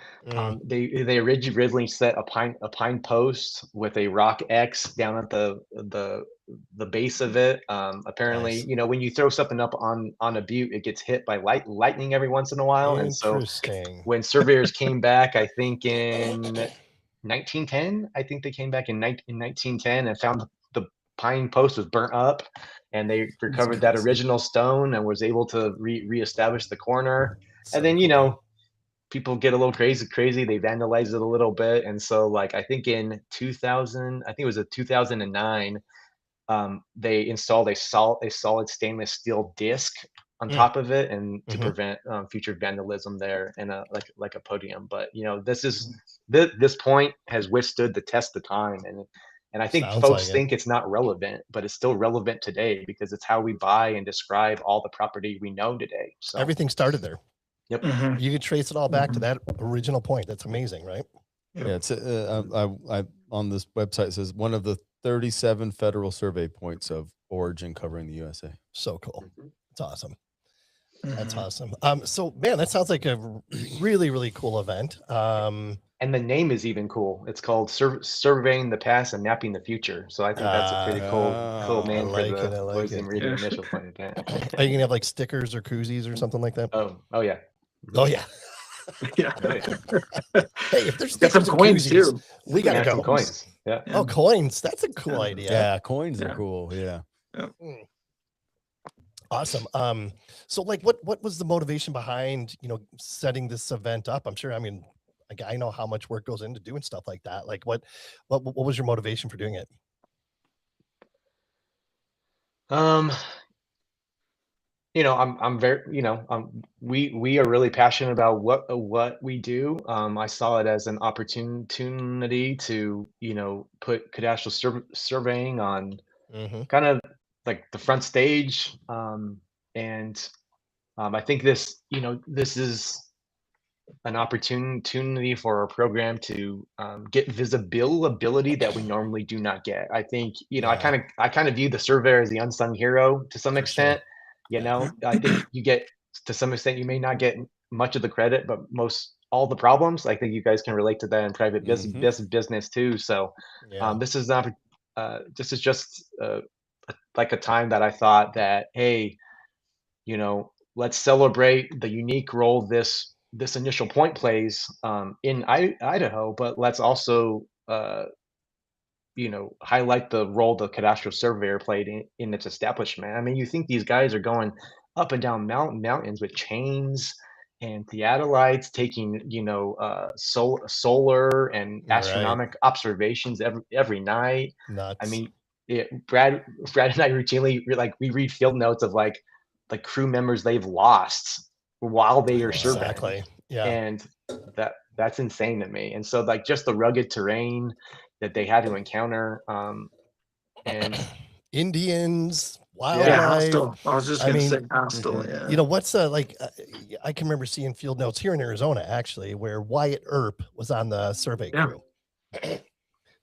[SPEAKER 4] they originally set a pine post with a rock X down at the base of it. Apparently, nice. When you throw something up on a butte, it gets hit by lightning every once in a while. And so when surveyors came back, I think in 1910, they came back in 1910 and found the pine post was burnt up, and they recovered that original stone and was able to reestablish the corner. And then, people get a little crazy. They vandalize it a little bit. And so, like, I think in 2009, they installed a solid stainless steel disc on top of it, and to prevent future vandalism there, and like a podium. But this point has withstood the test of time, and I think folks think it's not relevant, but it's still relevant today because it's how we buy and describe all the property we know today. So
[SPEAKER 1] everything started there.
[SPEAKER 4] Yep.
[SPEAKER 3] Mhm.
[SPEAKER 1] You can trace it all back to that original point. That's amazing, right?
[SPEAKER 2] Yeah, it's I on this website it says one of the 37 federal survey points of origin covering the USA.
[SPEAKER 1] So cool. It's awesome. That's
[SPEAKER 3] Mhm.
[SPEAKER 1] awesome. So man, that sounds like a really, really cool event.
[SPEAKER 4] And the name is even cool. It's called Surveying the Past and Mapping the Future. So I think that's a pretty cool
[SPEAKER 2] I
[SPEAKER 4] name for
[SPEAKER 1] like it.
[SPEAKER 4] the
[SPEAKER 1] I like
[SPEAKER 4] Boise
[SPEAKER 1] it.
[SPEAKER 4] Meridian
[SPEAKER 3] Yeah.
[SPEAKER 4] Initial Point event.
[SPEAKER 1] Are you gonna have like stickers or koozies or something like that?
[SPEAKER 4] Oh yeah.
[SPEAKER 1] Oh yeah.
[SPEAKER 3] Yeah.
[SPEAKER 4] Oh, yeah.
[SPEAKER 1] Hey, if there's
[SPEAKER 3] Got some
[SPEAKER 1] stickers and
[SPEAKER 3] coins
[SPEAKER 1] koozies,
[SPEAKER 3] too.
[SPEAKER 1] we gotta
[SPEAKER 4] Yeah,
[SPEAKER 1] go.
[SPEAKER 4] some coins. Yeah.
[SPEAKER 1] Oh, coins. That's a cool idea.
[SPEAKER 2] Yeah, coins are
[SPEAKER 3] Yeah.
[SPEAKER 2] cool. Yeah.
[SPEAKER 1] Mm. Awesome. So like what was the motivation behind, setting this event up? I'm sure, I mean, like I know how much work goes into doing stuff like that. Like what was your motivation for doing it?
[SPEAKER 4] I'm very, we are really passionate about what we do. I saw it as an opportunity to, put cadastral surveying on
[SPEAKER 1] Mm-hmm.
[SPEAKER 4] kind of like the front stage. And I think this is an opportunity for our program to get visibility that we normally do not get. I think, I
[SPEAKER 1] Yeah.
[SPEAKER 4] kind of view the surveyor as the unsung hero to some
[SPEAKER 1] For sure.
[SPEAKER 4] extent. I think you get, to some extent, you may not get much of the credit, but all the problems, I think you guys can relate to that in private business too. So
[SPEAKER 1] Yeah.
[SPEAKER 4] this is not, this is just like a time that I thought that, hey, let's celebrate the unique role this initial point plays in Idaho, but let's also highlight the role the cadastral surveyor played in its establishment. I mean, you think these guys are going up and down mountains with chains and theodolites, taking solar and
[SPEAKER 1] Right.
[SPEAKER 4] astronomic observations every night. I
[SPEAKER 1] Nuts.
[SPEAKER 4] mean, Brad and I routinely we read field notes of like crew members they've lost while they are surveying,
[SPEAKER 1] Exactly. Yeah.
[SPEAKER 4] and that's insane to me. And so like just the rugged terrain that they had to encounter, and
[SPEAKER 1] Indians,
[SPEAKER 3] Yeah,
[SPEAKER 4] yeah,
[SPEAKER 1] wildlife.
[SPEAKER 3] hostile. I was just
[SPEAKER 1] I
[SPEAKER 3] gonna
[SPEAKER 1] mean,
[SPEAKER 3] say hostile.
[SPEAKER 4] mhm.
[SPEAKER 3] Yeah.
[SPEAKER 1] what's I can remember seeing field notes here in Arizona actually where Wyatt Earp was on the survey
[SPEAKER 3] Yeah.
[SPEAKER 1] crew.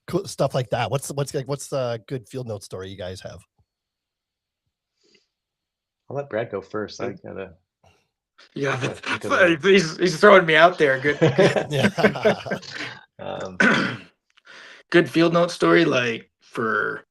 [SPEAKER 1] Cool stuff like that. What's the good field note story you guys have?
[SPEAKER 4] I'll let Brad go first. I gotta
[SPEAKER 3] Yeah.
[SPEAKER 4] think of that.
[SPEAKER 3] He's throwing me out there. Good.
[SPEAKER 1] Yeah.
[SPEAKER 4] um,
[SPEAKER 3] Good field note story, like for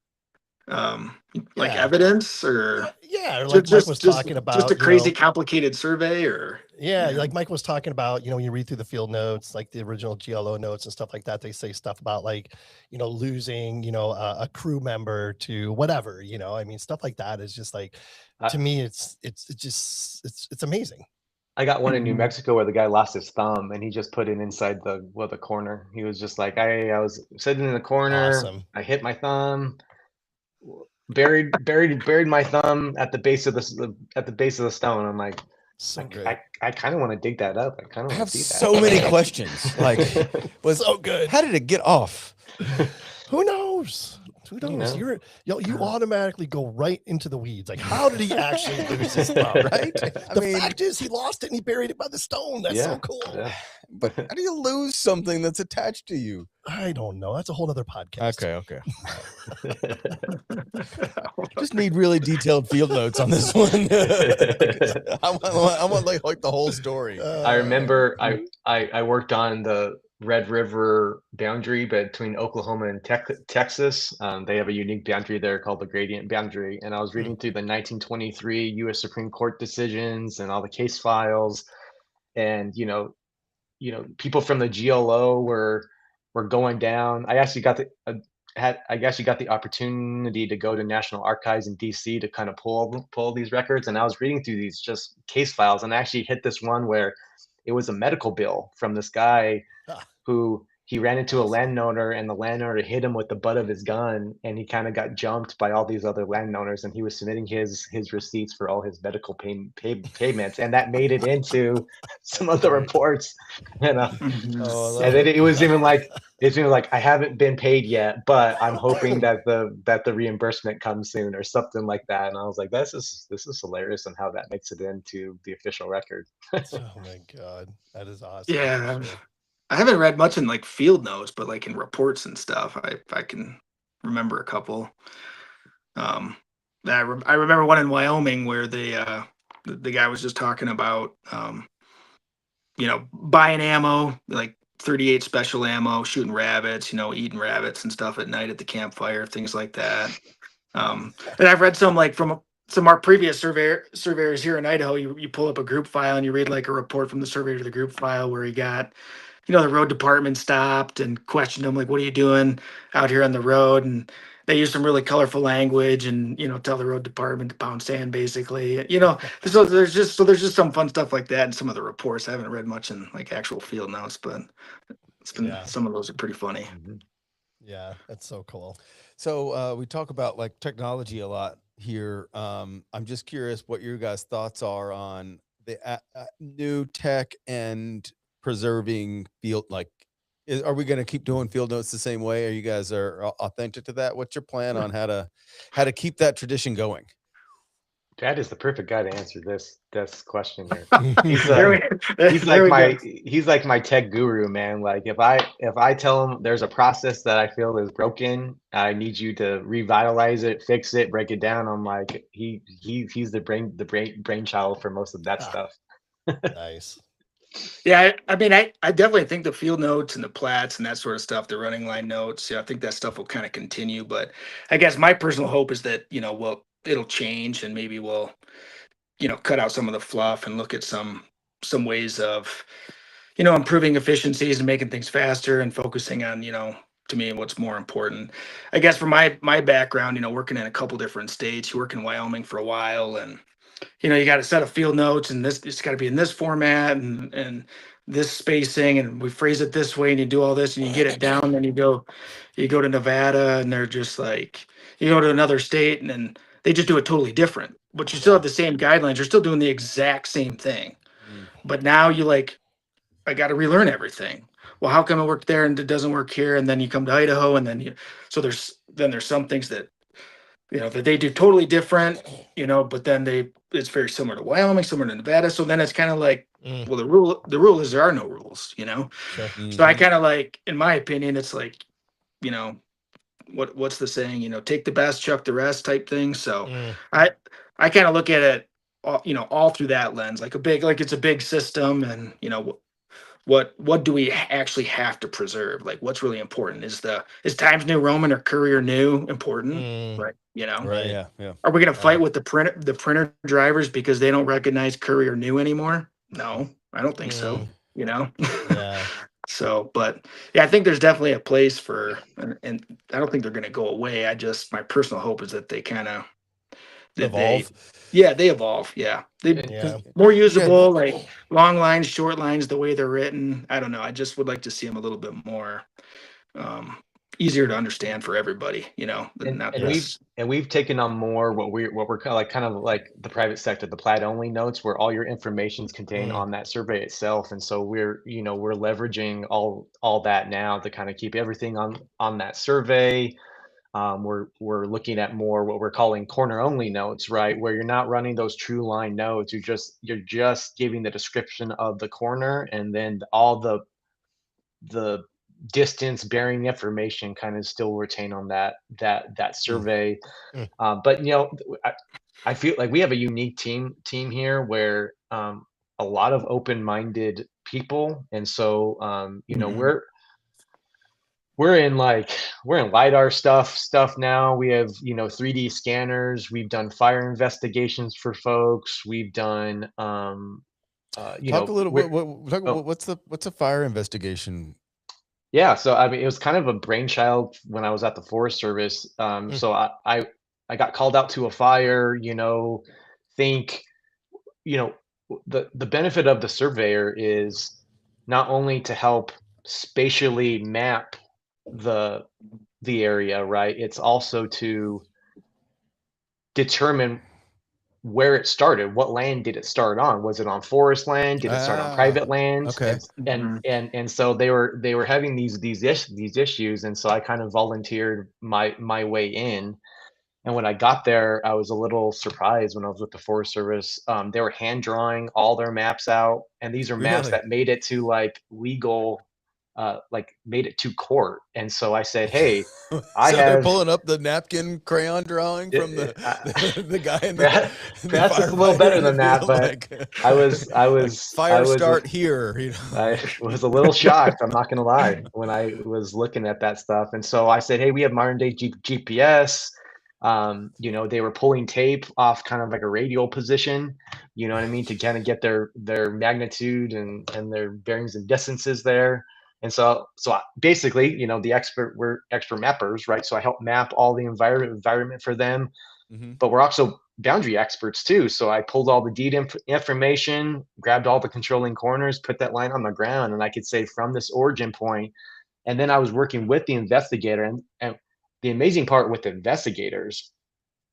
[SPEAKER 3] like
[SPEAKER 1] Yeah.
[SPEAKER 3] evidence, or
[SPEAKER 1] Yeah, or like Mike was talking
[SPEAKER 3] just
[SPEAKER 1] about,
[SPEAKER 3] a crazy complicated survey, or
[SPEAKER 1] yeah, like Mike was talking about, when you read through the field notes, like the original GLO notes and stuff like that, they say stuff about like, losing, a crew member to whatever, I mean, stuff like that is just like, to
[SPEAKER 4] I,
[SPEAKER 1] me, it's amazing.
[SPEAKER 4] I got one in New
[SPEAKER 3] Mhm.
[SPEAKER 4] Mexico where the guy lost his thumb and he just put it inside the corner. He was just like, I was sitting in the corner,
[SPEAKER 1] Awesome.
[SPEAKER 4] I hit my thumb, buried my thumb at the base of the stone. I'm like,
[SPEAKER 1] So
[SPEAKER 4] I
[SPEAKER 1] great.
[SPEAKER 4] kind of want to dig that up. I kind of
[SPEAKER 2] I
[SPEAKER 4] want
[SPEAKER 2] have
[SPEAKER 4] to see that.
[SPEAKER 2] so many questions. Like,
[SPEAKER 1] So good.
[SPEAKER 2] how did it get off?
[SPEAKER 1] Who knows? Who
[SPEAKER 4] You
[SPEAKER 1] knows?
[SPEAKER 4] know.
[SPEAKER 1] You automatically go right into the weeds. Like, how did he actually lose his thumb?
[SPEAKER 2] Right?
[SPEAKER 1] The fact is, he lost it and he buried it by the stone. That's so
[SPEAKER 4] Yeah,
[SPEAKER 1] cool.
[SPEAKER 4] yeah.
[SPEAKER 2] But how do you lose something that's attached to you?
[SPEAKER 1] I don't know. That's a whole other podcast.
[SPEAKER 2] Okay. Just need really detailed field notes on this one. I want like the whole story.
[SPEAKER 4] I remember I worked on the Red River boundary between Oklahoma and Texas. They have a unique boundary there called the gradient boundary. And I was reading through the 1923 U.S. Supreme Court decisions and all the case files, and people from the GLO were going down. I actually got the opportunity to go to National Archives in DC to kind of pull these records, and I was reading through these just case files, and I actually hit this one where it was a medical bill from this guy
[SPEAKER 1] Ah.
[SPEAKER 4] who he ran into a landowner, and the landowner hit him with the butt of his gun, and he kind of got jumped by all these other landowners, and he was submitting his receipts for all his medical payments, and that made it into some of the reports. And
[SPEAKER 3] Mhm.
[SPEAKER 4] and then it was even like I haven't been paid yet, but I'm hoping that the reimbursement comes soon or something like that. And I was like, this is hilarious, and how that makes it into the official record.
[SPEAKER 1] Oh my God, that is awesome.
[SPEAKER 3] Yeah, I haven't read much in like field notes, but like in reports and stuff, I can remember a couple. I remember one in Wyoming where the guy was just talking about buying ammo, like 38 special ammo, shooting rabbits, eating rabbits and stuff at night at the campfire, things like that. And I've read some like from some of our previous surveyors here in Idaho. You pull up a group file and you read like a report from the surveyor to the group file where he got, the road department stopped and questioned him, like, what are you doing out here on the road? And they use some really colorful language and, tell the road department to pound sand, basically. So there's just some fun stuff like that in some of the reports. I haven't read much in like actual field notes, but it's been some of those are pretty funny.
[SPEAKER 1] Yeah, that's so cool.
[SPEAKER 2] So we talk about like technology a lot here. I'm just curious what your guys' thoughts are on the new tech and preserving field. Like, are we going to keep doing field notes the same way? Are you guys are authentic to that? What's your plan on how to keep that tradition going?
[SPEAKER 4] That is the perfect guy to answer this question here. He's like my tech guru, man. Like if I tell him there's a process that I feel is broken, I need you to revitalize it, fix it, break it down. I'm like he's the brainchild for most of that stuff.
[SPEAKER 1] Nice.
[SPEAKER 3] Yeah, I mean, I definitely think the field notes and the plats and that sort of stuff, the running line notes, I think that stuff will kind of continue. But I guess my personal hope is that, well, it'll change and maybe we'll, cut out some of the fluff and look at some ways of, improving efficiencies and making things faster and focusing on, to me, what's more important. I guess for my background, working in a couple different states, you work in Wyoming for a while, and you got a set of field notes, and it's got to be in this format and this spacing, and we phrase it this way, and you do all this, and you get it down. Then you go to Nevada, and they're just like, you go to another state, and then they just do it totally different. But you still have the same guidelines. You're still doing the exact same thing. But now I got to relearn everything. Well, how come it worked there and it doesn't work here? And then you come to Idaho, and then there's some things that that they do totally different, but then it's very similar to Wyoming, similar to Nevada. So then it's kind of like, well, the rule is there are no rules,
[SPEAKER 1] Sure.
[SPEAKER 3] So I kind of like, in my opinion, it's like, what's the saying, take the best, chuck the rest type thing. So I kind of look at it, all through that lens, like it's a big system, and what do we actually have to preserve? Like, what's really important? Is Times New Roman or Courier New important? Right.
[SPEAKER 1] Right.
[SPEAKER 2] Yeah.
[SPEAKER 3] Are we going to fight with the printer drivers because they don't recognize Courier New anymore? No, I don't think so.
[SPEAKER 1] Yeah.
[SPEAKER 3] So, but yeah, I think there's definitely a place for, and I don't think they're going to go away. My personal hope is that they kind of
[SPEAKER 2] Evolve.
[SPEAKER 3] They evolve. Yeah. More usable, like long lines, short lines, the way they're written. I don't know. I just would like to see them a little bit more easier to understand for everybody,
[SPEAKER 4] and we've taken on more what we're kind of like the private sector, the plat only notes, where all your information is contained on that survey itself. And so we're leveraging all that now to kind of keep everything on that survey. We're looking at more what we're calling corner only notes, right? Where you're not running those true line notes. You're just giving the description of the corner, and then all the distance bearing information kind of still retain on that survey. But I feel like we have a unique team here where a lot of open-minded people, and so we're in LiDAR stuff now. We have 3D scanners. We've done fire investigations for folks. We've done
[SPEAKER 2] talk a little. What's a fire investigation?
[SPEAKER 4] Yeah, so I mean, it was kind of a brainchild when I was at the Forest Service. So I got called out to a fire. The benefit of the surveyor is not only to help spatially map the area, right? It's also to determine where it started. What land did it start on? Was it on forest land? Did it start on private land?
[SPEAKER 2] Okay.
[SPEAKER 4] And so they were having these issues, and so I kind of volunteered my way in. And when I got there, I was a little surprised when I was with the Forest Service. They were hand drawing all their maps out, and these are maps
[SPEAKER 2] Really?
[SPEAKER 4] that made it to like legal, like made it to court. And so I said, "Hey, I
[SPEAKER 2] So they're
[SPEAKER 4] have."
[SPEAKER 2] pulling up the napkin crayon drawing from the the guy in the, the
[SPEAKER 4] Perhaps it's a little
[SPEAKER 2] firefighter
[SPEAKER 4] better
[SPEAKER 2] in the
[SPEAKER 4] than that,
[SPEAKER 2] field,
[SPEAKER 4] but
[SPEAKER 2] like,
[SPEAKER 4] I was
[SPEAKER 2] like fire
[SPEAKER 4] was
[SPEAKER 2] start here, you know.
[SPEAKER 4] I
[SPEAKER 2] Like,
[SPEAKER 4] was a little shocked. I'm not gonna lie when I was looking at that stuff, and so I said, "Hey, we have modern day GPS." You know, they were pulling tape off kind of like a radial position. You know what I mean, to kind of get their magnitude and their bearings and distances there. And basically, you know, we're expert mappers, right? So I help map all the environment for them,
[SPEAKER 2] mhm.
[SPEAKER 4] but we're also boundary experts too. So I pulled all the deed information, grabbed all the controlling corners, put that line on the ground, and I could say from this origin point. And then I was working with the investigator, and the amazing part with the investigators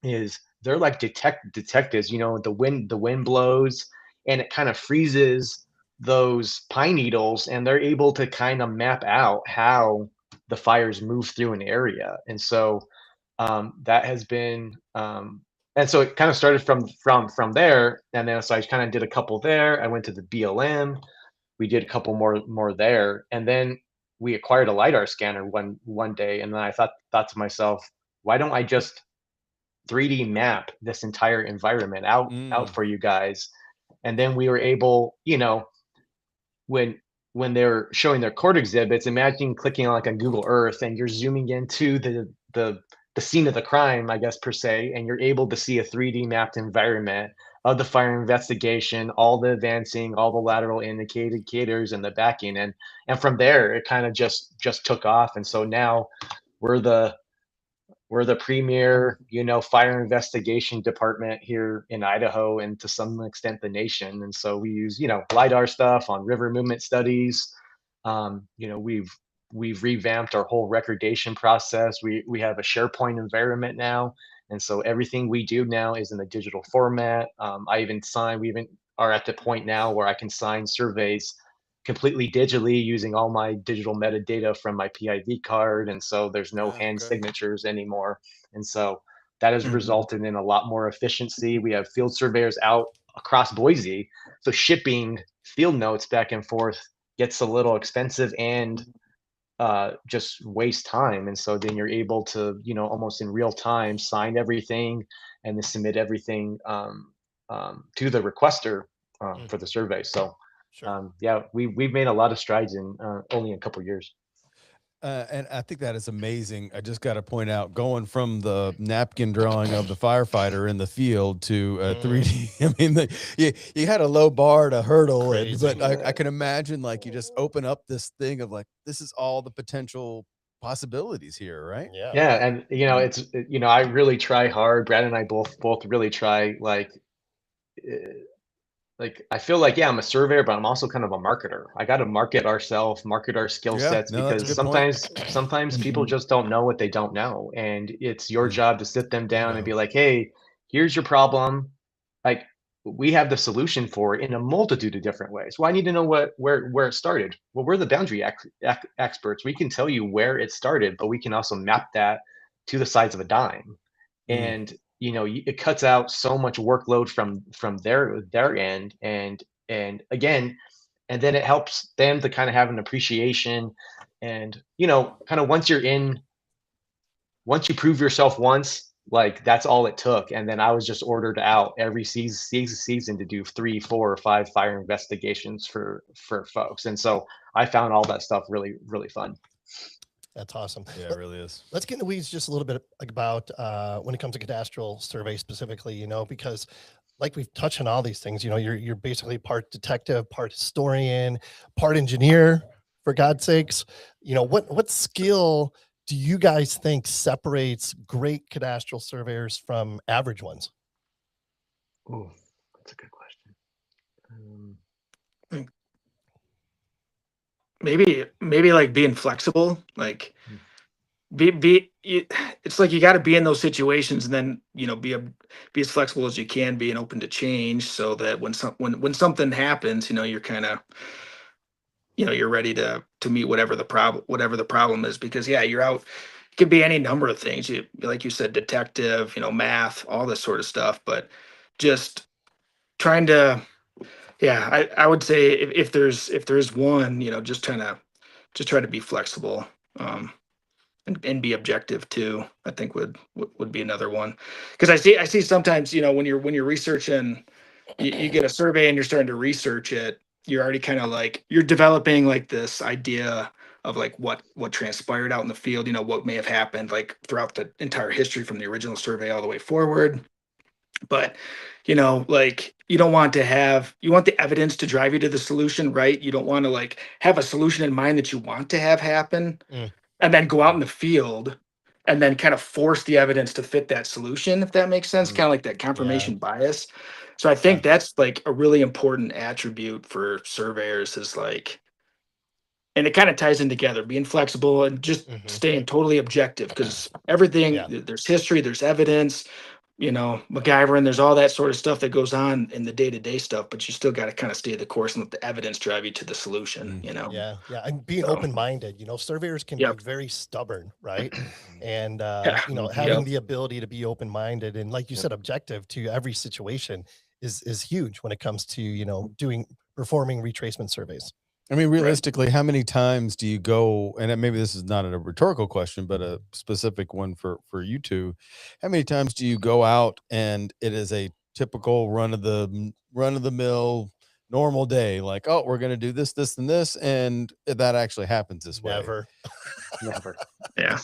[SPEAKER 4] is they're like detectives. You know, the wind blows and it kind of freezes those pine needles, and they're able to kind of map out how the fires move through an area. And so that has been and so it kind of started from there. And then so I kind of did a couple there. I went to the BLM. We did a couple more there, and then we acquired a lidar scanner one day. And then I thought to myself, why don't I just 3D map this entire environment out
[SPEAKER 2] Mm.
[SPEAKER 4] for you guys? And then we were able, you know, when they're showing their court exhibits, imagine clicking on like on Google Earth and you're zooming into the scene of the crime, I guess per se, and you're able to see a 3D mapped environment of the fire investigation, all the advancing, all the lateral indicators and the backing, and from there it kind of just took off. And so now we're the premier, you know, fire investigation department here in Idaho and to some extent the nation. And so we use, you know, LiDAR stuff on river movement studies. You know, we've revamped our whole recordation process. We have a SharePoint environment now. And so everything we do now is in a digital format. We even are at the point now where I can sign surveys completely digitally using all my digital metadata from my PIV card. And so there's no hand
[SPEAKER 2] Okay.
[SPEAKER 4] signatures anymore. And so that has resulted in a lot more efficiency. We have field surveyors out across Boise. So shipping field notes back and forth gets a little expensive and just waste time. And so then you're able to, you know, almost in real time sign everything and then submit everything to the requester for the survey. So
[SPEAKER 1] Sure.
[SPEAKER 4] yeah, we've made a lot of strides in only a couple years.
[SPEAKER 2] And I think that is amazing. I just got to point out, going from the napkin drawing of the firefighter in the field to 3D. I mean, you had a low bar to hurdle,
[SPEAKER 1] Crazy.
[SPEAKER 2] but I can imagine, like, you just open up this thing of like, this is all the potential possibilities here, right?
[SPEAKER 1] Yeah.
[SPEAKER 4] Yeah, and you know, you know, I really try hard. Brad and I both really try. Like I feel like, yeah, I'm a surveyor, but I'm also kind of a marketer. I got to market ourselves, market our skill
[SPEAKER 2] Yeah,
[SPEAKER 4] sets,
[SPEAKER 2] no, that's a
[SPEAKER 4] because
[SPEAKER 2] good point.
[SPEAKER 4] sometimes people just don't know what they don't know, and it's your
[SPEAKER 2] Mm.
[SPEAKER 4] job to sit them down and be
[SPEAKER 1] Bingo.
[SPEAKER 4] like, hey, here's your problem. Like, we have the solution for it in a multitude of different ways. Well, I need to know where it started. Well, we're the boundary experts. We can tell you where it started, but we can also map that to the size of a dime.
[SPEAKER 2] Mm.
[SPEAKER 4] And you know, it cuts out so much workload from their end. And again, and then it helps them to kind of have an appreciation. And you know, kind of once you prove yourself once, like that's all it took. And then I was just ordered out every season to do 3, 4, or 5 fire investigations for folks. And so I found all that stuff really, really fun.
[SPEAKER 1] That's awesome.
[SPEAKER 2] Yeah, it really is.
[SPEAKER 1] Let's get in the weeds just a little bit about when it comes to cadastral survey specifically, you know, because like we've touched on all these things, you know, you're basically part detective, part historian, part engineer, for God's sakes. You know, what skill do you guys think separates great cadastral surveyors from average ones?
[SPEAKER 4] Oh, that's a good question.
[SPEAKER 3] maybe like being flexible, like it's like you got to be in those situations, and then be as flexible as you can be and open to change, so that when something happens, you're kind of, you're ready to meet whatever the problem is, because you're out. It could be any number of things. Like you said, detective, math, all this sort of stuff, but just trying to, I would say if there's one, just try to be flexible, and be objective too. I think would be another one, because I see sometimes, when you're researching, you get a survey and you're starting to research it, you're already kind of like, you're developing like this idea of like what transpired out in the field, what may have happened like throughout the entire history from the original survey all the way forward. But like, you don't want you want the evidence to drive you to the solution, right? You don't want to like have a solution in mind that you want to have happen, and then go out in the field and then kind of force the evidence to fit that solution, if that makes sense. Kind of like that confirmation bias. So I think that's like a really important attribute for surveyors, is like, and it kind of ties in together, being flexible and just staying totally objective, because everything, there's history, there's evidence, MacGyver, and there's all that sort of stuff that goes on in the day-to-day stuff, but you still got to kind of stay the course and let the evidence drive you to the solution,
[SPEAKER 1] Yeah. And being open-minded, surveyors can be very stubborn, right? And, having the ability to be open-minded and, like you said, objective to every situation is huge when it comes to, performing retracement surveys.
[SPEAKER 2] I mean, realistically, how many times do you go, and maybe this is not a rhetorical question, but a specific one for you two, how many times do you go out and it is a typical run of the mill normal day, like, oh, we're going to do this, this, and this, and that actually happens this way?
[SPEAKER 1] Never.
[SPEAKER 3] Yeah,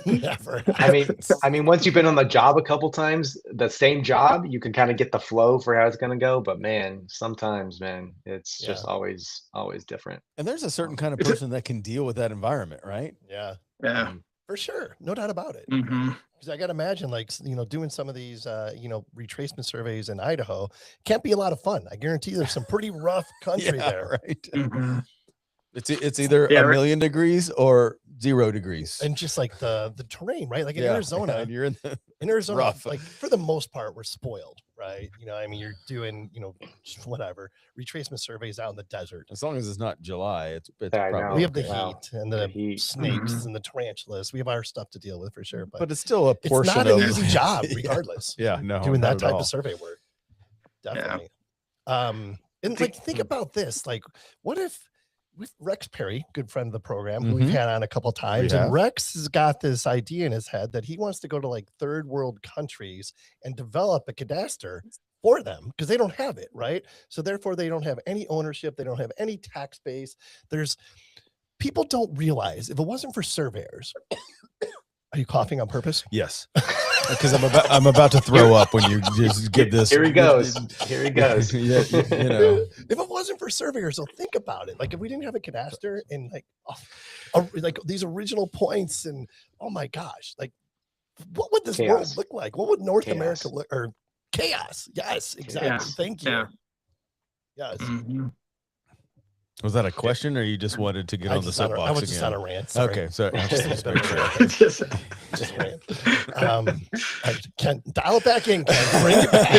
[SPEAKER 1] never.
[SPEAKER 4] I mean, once you've been on the job a couple times, the same job, you can kind of get the flow for how it's going to go. But man, sometimes, it's just always different.
[SPEAKER 2] And there's a certain kind of person that can deal with that environment, right?
[SPEAKER 1] Yeah. For sure. No doubt about it. Because I got to imagine, like, doing some of these, retracement surveys in Idaho can't be a lot of fun. I guarantee there's some pretty rough country there.
[SPEAKER 2] Right. It's either a million degrees or 0 degrees.
[SPEAKER 1] And just like the terrain, right? Like in Arizona,
[SPEAKER 2] you're in
[SPEAKER 1] Arizona,
[SPEAKER 2] rough.
[SPEAKER 1] like for the most part, we're spoiled, right? You're doing, whatever retracement surveys out in the desert.
[SPEAKER 2] As long as it's not July, it's
[SPEAKER 1] probably, we have the heat and the snakes and the tarantulas. We have our stuff to deal with for sure,
[SPEAKER 2] but it's still a portion.
[SPEAKER 1] It's not an easy job, regardless.
[SPEAKER 2] Doing
[SPEAKER 1] that type of survey work, definitely. And like, think about this, like, what if with Rex Perry, good friend of the program, who we've had on a couple of times, and Rex has got this idea in his head that he wants to go to like third world countries and develop a cadaster for them, because they don't have it, right? So therefore they don't have any ownership, they don't have any tax base. People don't realize, if it wasn't for surveyors, are you coughing on purpose?
[SPEAKER 2] Yes. Because I'm about to throw up when you just give this.
[SPEAKER 4] Here he goes.
[SPEAKER 1] If it wasn't for surveyors, so think about it. Like, if we didn't have a cadaster and like these original points, and oh my gosh, like, what would this world look like? What would North America look? Or chaos? Yes, exactly. Thank you. Yes.
[SPEAKER 2] Was that a question, or you just wanted to get on the soapbox again?
[SPEAKER 1] I was just on a rant. Sorry.
[SPEAKER 2] Okay, sorry.
[SPEAKER 1] just rant. Ken, dial it back in, Ken. Bring it back.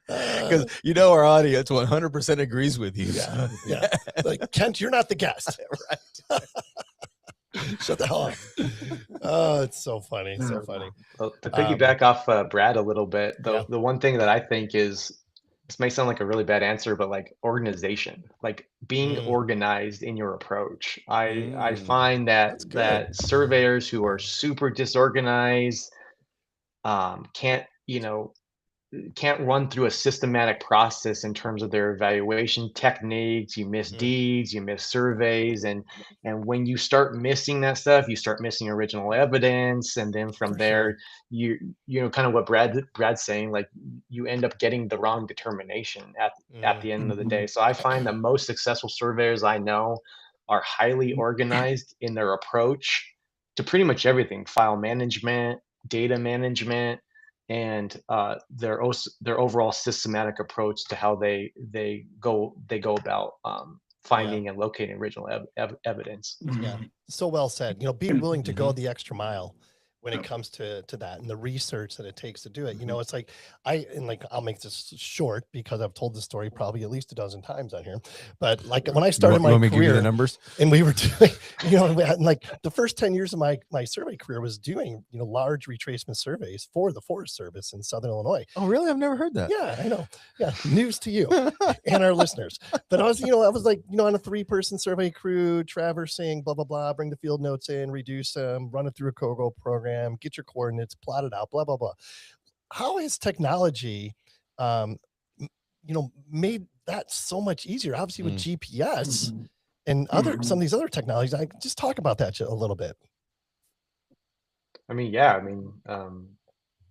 [SPEAKER 2] Because our audience 100% agrees with you.
[SPEAKER 1] Yeah. Like, Kent, you're not the guest.
[SPEAKER 2] Right.
[SPEAKER 1] Shut the hell up. Oh, it's so funny. So funny.
[SPEAKER 4] Well, to piggyback off Brad a little bit, the one thing that I think is, this may sound like a really bad answer, but like organization, like being organized in your approach. I find that surveyors who are super disorganized can't run through a systematic process in terms of their evaluation techniques. You miss deeds, you miss surveys, and when you start missing that stuff, you start missing original evidence, and then from there, you kind of what Brad's saying, like, you end up getting the wrong determination at the end of the day. So I find that most successful surveyors I know are highly organized in their approach to pretty much everything: file management, data management, and their overall systematic approach to how they go about finding and locating original evidence.
[SPEAKER 1] Yeah, so well said. You know, being willing to go the extra mile when it comes to that and the research that it takes to do it. You know, it's like I'll make this short because I've told this story probably at least a dozen times on here. But like when I started my
[SPEAKER 2] me give you the
[SPEAKER 1] career,
[SPEAKER 2] numbers?
[SPEAKER 1] and we were doing, you know, like the first 10 years of my survey career was doing, you know, large retracement surveys for the Forest Service in Southern Illinois.
[SPEAKER 2] Oh, really? I've never heard that.
[SPEAKER 1] Yeah, I know. Yeah, news to you and our listeners. But I was like, you know, on a 3-person survey crew, traversing, blah, blah, blah, bring the field notes in, reduce them, run it through a COGO program, get your coordinates, plot it out, blah, blah, blah. How has technology, you know, made that so much easier? Obviously with GPS and some of these other technologies. I just talk about that a little bit.
[SPEAKER 4] I mean, yeah,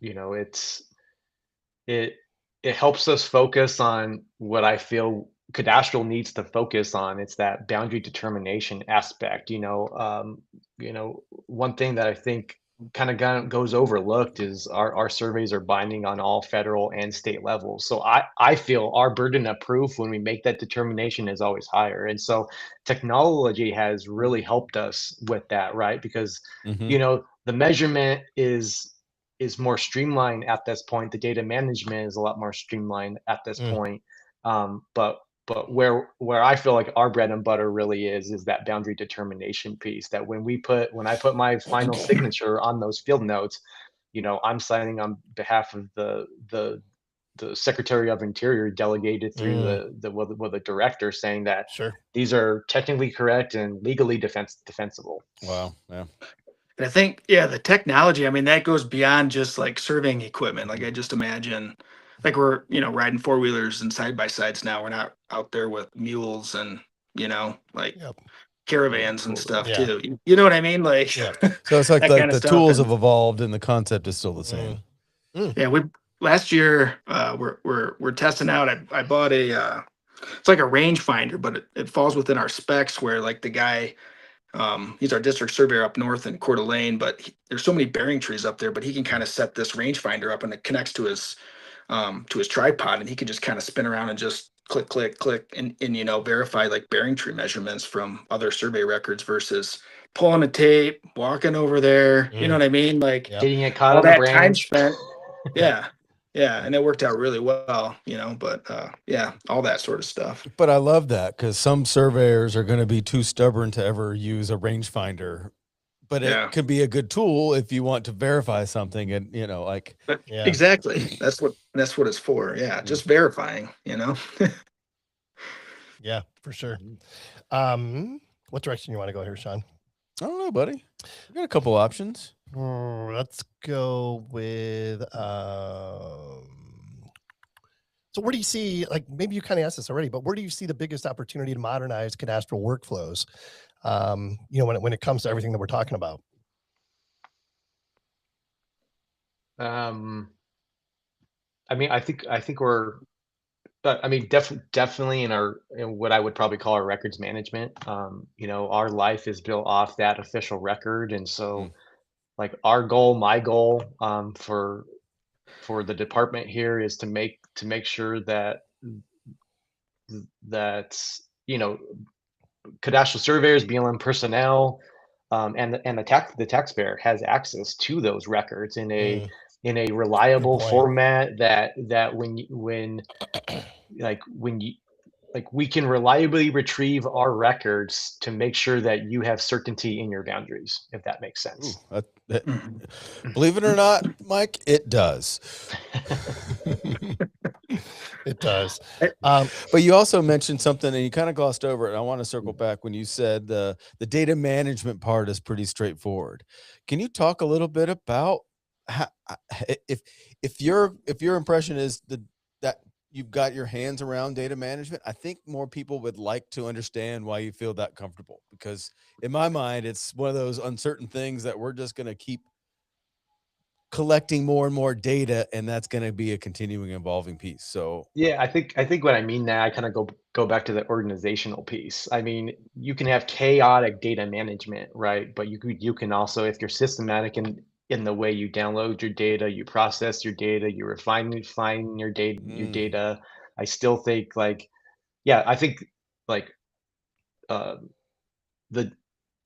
[SPEAKER 4] you know, it helps us focus on what I feel cadastral needs to focus on. It's that boundary determination aspect. You know, one thing that I think kind of goes overlooked is our surveys are binding on all federal and state levels. So I feel our burden of proof when we make that determination is always higher. And so technology has really helped us with that, right? Because you know, the measurement is more streamlined at this point. The data management is a lot more streamlined at this point. But where I feel like our bread and butter really is that boundary determination piece. That when I put my final signature on those field notes, you know, I'm signing on behalf of the Secretary of Interior delegated through the director, saying that these are technically correct and legally defensible.
[SPEAKER 2] Wow. Yeah.
[SPEAKER 3] And I think, the technology, I mean, that goes beyond just like surveying equipment. Like I just imagine, like we're, you know, riding 4-wheelers and side-by-sides now. We're not out there with mules and, you know, like caravans and stuff too. You know what I mean? Like,
[SPEAKER 2] so it's like the tools have evolved and the concept is still the same.
[SPEAKER 3] Yeah. Last year, we're testing out. I bought it's like a rangefinder, but it falls within our specs where like the guy, he's our district surveyor up north in Coeur d'Alene, but there's so many bearing trees up there, but he can kind of set this rangefinder up and it connects to his tripod, and he can just kind of spin around and just click, click, click, and you know, verify like bearing tree measurements from other survey records versus pulling a tape, walking over there. You know what I mean? Like
[SPEAKER 4] getting it caught
[SPEAKER 3] all
[SPEAKER 4] on
[SPEAKER 3] that
[SPEAKER 4] a
[SPEAKER 3] time
[SPEAKER 4] branch.
[SPEAKER 3] spent. Yeah, and it worked out really well, you know, but all that sort of stuff.
[SPEAKER 2] But I love that because some surveyors are going to be too stubborn to ever use a rangefinder, but it could be a good tool if you want to verify something. And, you know, like,
[SPEAKER 3] exactly. That's what it's for. Yeah. Just verifying, you know?
[SPEAKER 1] Yeah, for sure. What direction you want to go here, Sean?
[SPEAKER 2] I don't know, buddy. We got a couple options.
[SPEAKER 1] Let's go with so where do you see, like, maybe you kind of asked this already, but where do you see the biggest opportunity to modernize cadastral workflows, you know, when it comes to everything that we're talking about?
[SPEAKER 4] I mean, I think we're, I mean, definitely in what I would probably call our records management. You know, our life is built off that official record, and so like my goal, for the department here is to make sure that you know, cadastral surveyors, BLM personnel, and the taxpayer has access to those records in a reliable format that when we can reliably retrieve our records to make sure that you have certainty in your boundaries, if that makes sense.
[SPEAKER 2] Believe it or not, Mike, it does.
[SPEAKER 1] It does.
[SPEAKER 2] But you also mentioned something and you kind of glossed over it. I want to circle back when you said the data management part is pretty straightforward. Can you talk a little bit about how, if your impression is that you've got your hands around data management? I think more people would like to understand why you feel that comfortable, because in my mind, it's one of those uncertain things that we're just going to keep collecting more and more data, and that's going to be a continuing evolving piece. So
[SPEAKER 4] yeah, I think what I mean now, I kind of go back to the organizational piece. I mean, you can have chaotic data management, right? But you can also, if you're systematic in the way you download your data, you process your data, you refine your data. I still think like, yeah, I think like uh, the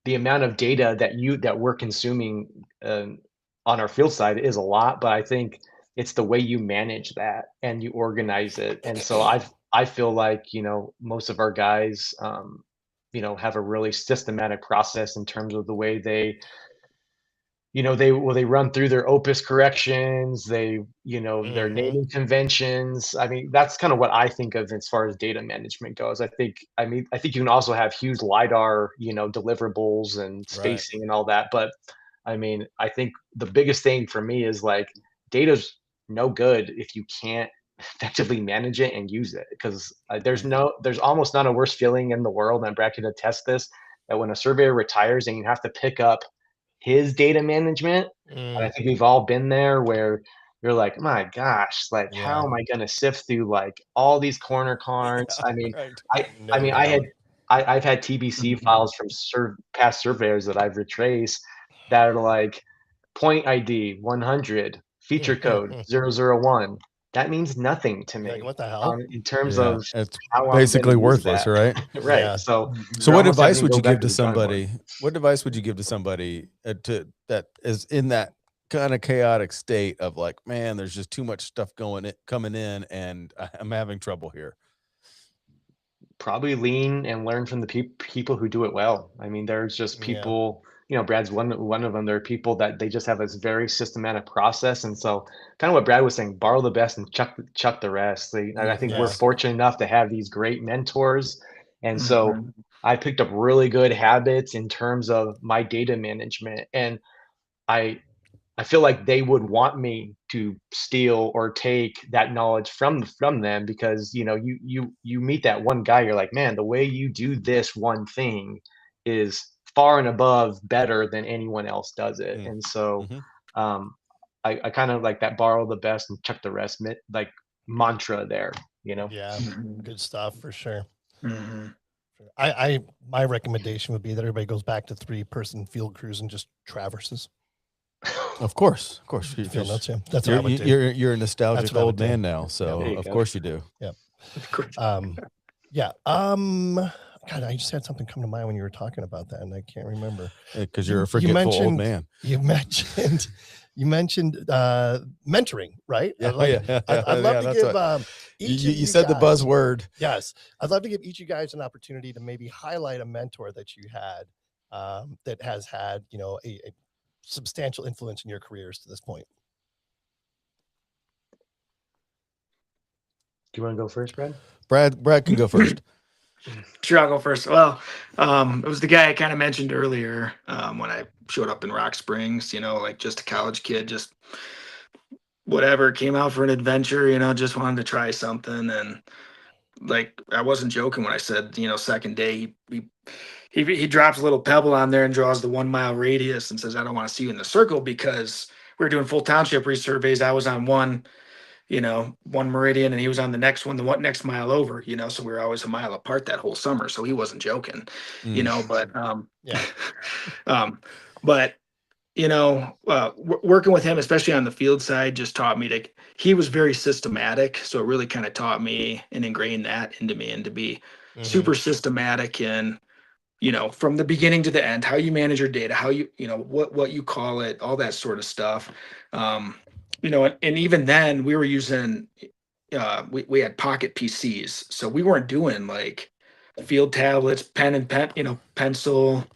[SPEAKER 4] the amount of data that we're consuming on our field side is a lot, but I think it's the way you manage that and you organize it. And so I feel like, most of our guys, have a really systematic process in terms of the way they run through their opus corrections, their
[SPEAKER 1] Mhm.
[SPEAKER 4] naming conventions. I mean, that's kind of what I think of as far as data management goes. I think you can also have huge LiDAR, deliverables and
[SPEAKER 2] Right.
[SPEAKER 4] spacing and all that. But I mean, I think the biggest thing for me is like data's no good if you can't effectively manage it and use it. Because there's almost not a worse feeling in the world, and Brad can attest this, that when a surveyor retires and you have to pick up his data management. And I
[SPEAKER 1] Mm,
[SPEAKER 4] think we've all been there where you're like, my gosh, like how
[SPEAKER 1] yeah,
[SPEAKER 4] am I gonna sift through like all these corner cards?
[SPEAKER 2] Yeah,
[SPEAKER 4] I mean,
[SPEAKER 2] right.
[SPEAKER 4] I
[SPEAKER 1] no
[SPEAKER 4] mean,
[SPEAKER 1] doubt.
[SPEAKER 4] I've had TBC files from past surveyors that I've retraced that are like point ID 100, feature code
[SPEAKER 1] You're
[SPEAKER 4] 001. That means nothing to
[SPEAKER 1] like,
[SPEAKER 4] me
[SPEAKER 1] what the hell?
[SPEAKER 4] in terms
[SPEAKER 2] Yeah,
[SPEAKER 4] of
[SPEAKER 2] it's
[SPEAKER 4] how I'm going
[SPEAKER 2] basically
[SPEAKER 4] to use
[SPEAKER 2] worthless,
[SPEAKER 4] that.
[SPEAKER 2] right?
[SPEAKER 4] Right.
[SPEAKER 1] Yeah.
[SPEAKER 4] So
[SPEAKER 2] So
[SPEAKER 4] you're
[SPEAKER 2] what
[SPEAKER 4] almost having
[SPEAKER 2] advice
[SPEAKER 4] to
[SPEAKER 2] would
[SPEAKER 4] go
[SPEAKER 2] you give
[SPEAKER 4] back to
[SPEAKER 2] to
[SPEAKER 4] the drawing board.
[SPEAKER 2] somebody? What advice would you give to somebody that is in that kind of chaotic state of like, man, there's just too much stuff coming in, and I'm having trouble here.
[SPEAKER 4] Probably lean and learn from the people who do it well. I mean, there's just
[SPEAKER 1] Yeah.
[SPEAKER 4] people, Brad's one of them. There are people that they just have this very systematic process, and so kind of what Brad was saying, borrow the best and chuck the rest. I think we're
[SPEAKER 1] Yeah.
[SPEAKER 4] fortunate enough to have these great mentors, and so
[SPEAKER 3] Mhm.
[SPEAKER 4] I picked up really good habits in terms of my data management, and I I feel like they would want me to steal or take that knowledge from them because you meet that one guy, you're like, man, the way you do this one thing is far and above better than anyone else does it.
[SPEAKER 2] Mm.
[SPEAKER 4] And so
[SPEAKER 2] Hmm.
[SPEAKER 4] um I kind of like that borrow the best and chuck the rest like mantra there.
[SPEAKER 1] Yeah.
[SPEAKER 3] Mhm.
[SPEAKER 1] Good stuff for sure.
[SPEAKER 3] Mhm.
[SPEAKER 1] My recommendation would be that everybody goes back to 3-person field crews and just traverses
[SPEAKER 2] Of course,
[SPEAKER 1] field notes. Yeah. That's what I would do.
[SPEAKER 2] you're a
[SPEAKER 1] That's
[SPEAKER 2] nostalgic
[SPEAKER 1] what I would
[SPEAKER 2] old
[SPEAKER 1] do.
[SPEAKER 2] man now, so
[SPEAKER 4] There you
[SPEAKER 2] of
[SPEAKER 4] go.
[SPEAKER 2] course you do,
[SPEAKER 1] Yep.
[SPEAKER 3] Of course.
[SPEAKER 1] Yeah. God, I just had something come to mind when you were talking about that, and I can't remember.
[SPEAKER 2] because you're a
[SPEAKER 1] You
[SPEAKER 2] forgetful old
[SPEAKER 1] mentioned
[SPEAKER 2] man.
[SPEAKER 1] you mentioned you mentioned mentoring, right?
[SPEAKER 2] Yeah,
[SPEAKER 1] I'd love
[SPEAKER 2] yeah.
[SPEAKER 1] to
[SPEAKER 2] That's
[SPEAKER 1] give
[SPEAKER 2] what
[SPEAKER 1] each of
[SPEAKER 2] you
[SPEAKER 1] you
[SPEAKER 2] said the
[SPEAKER 1] guys.
[SPEAKER 2] buzzword.
[SPEAKER 1] Yes, I'd love to give each of you guys an opportunity to maybe highlight a mentor that you had that has had a substantial influence in your careers to this point.
[SPEAKER 4] Do you want to go first, Brad?
[SPEAKER 2] Brad can go first.
[SPEAKER 3] Sure, I'll go first. Well, it was the guy I kind of mentioned earlier when I showed up in Rock Springs, like just a college kid, just whatever, came out for an adventure, just wanted to try something. And like, I wasn't joking when I said, second day, he drops a little pebble on there and draws the 1 mile radius and says, I don't want to see you in the circle because we were doing full township resurveys. I was on one meridian and he was on the next one, the one next mile over, so we were always a mile apart that whole summer. So he wasn't joking,
[SPEAKER 2] Mm.
[SPEAKER 3] but,
[SPEAKER 1] Yeah.
[SPEAKER 3] but, working with him, especially on the field side, just taught me he was very systematic. So it really kind of taught me and ingrained that into me and to be
[SPEAKER 1] Mhm.
[SPEAKER 3] super systematic in, from the beginning to the end, how you manage your data, how what you call it, all that sort of stuff. And even then we were using, we had pocket PCs. So we weren't doing like field tablets, pencil,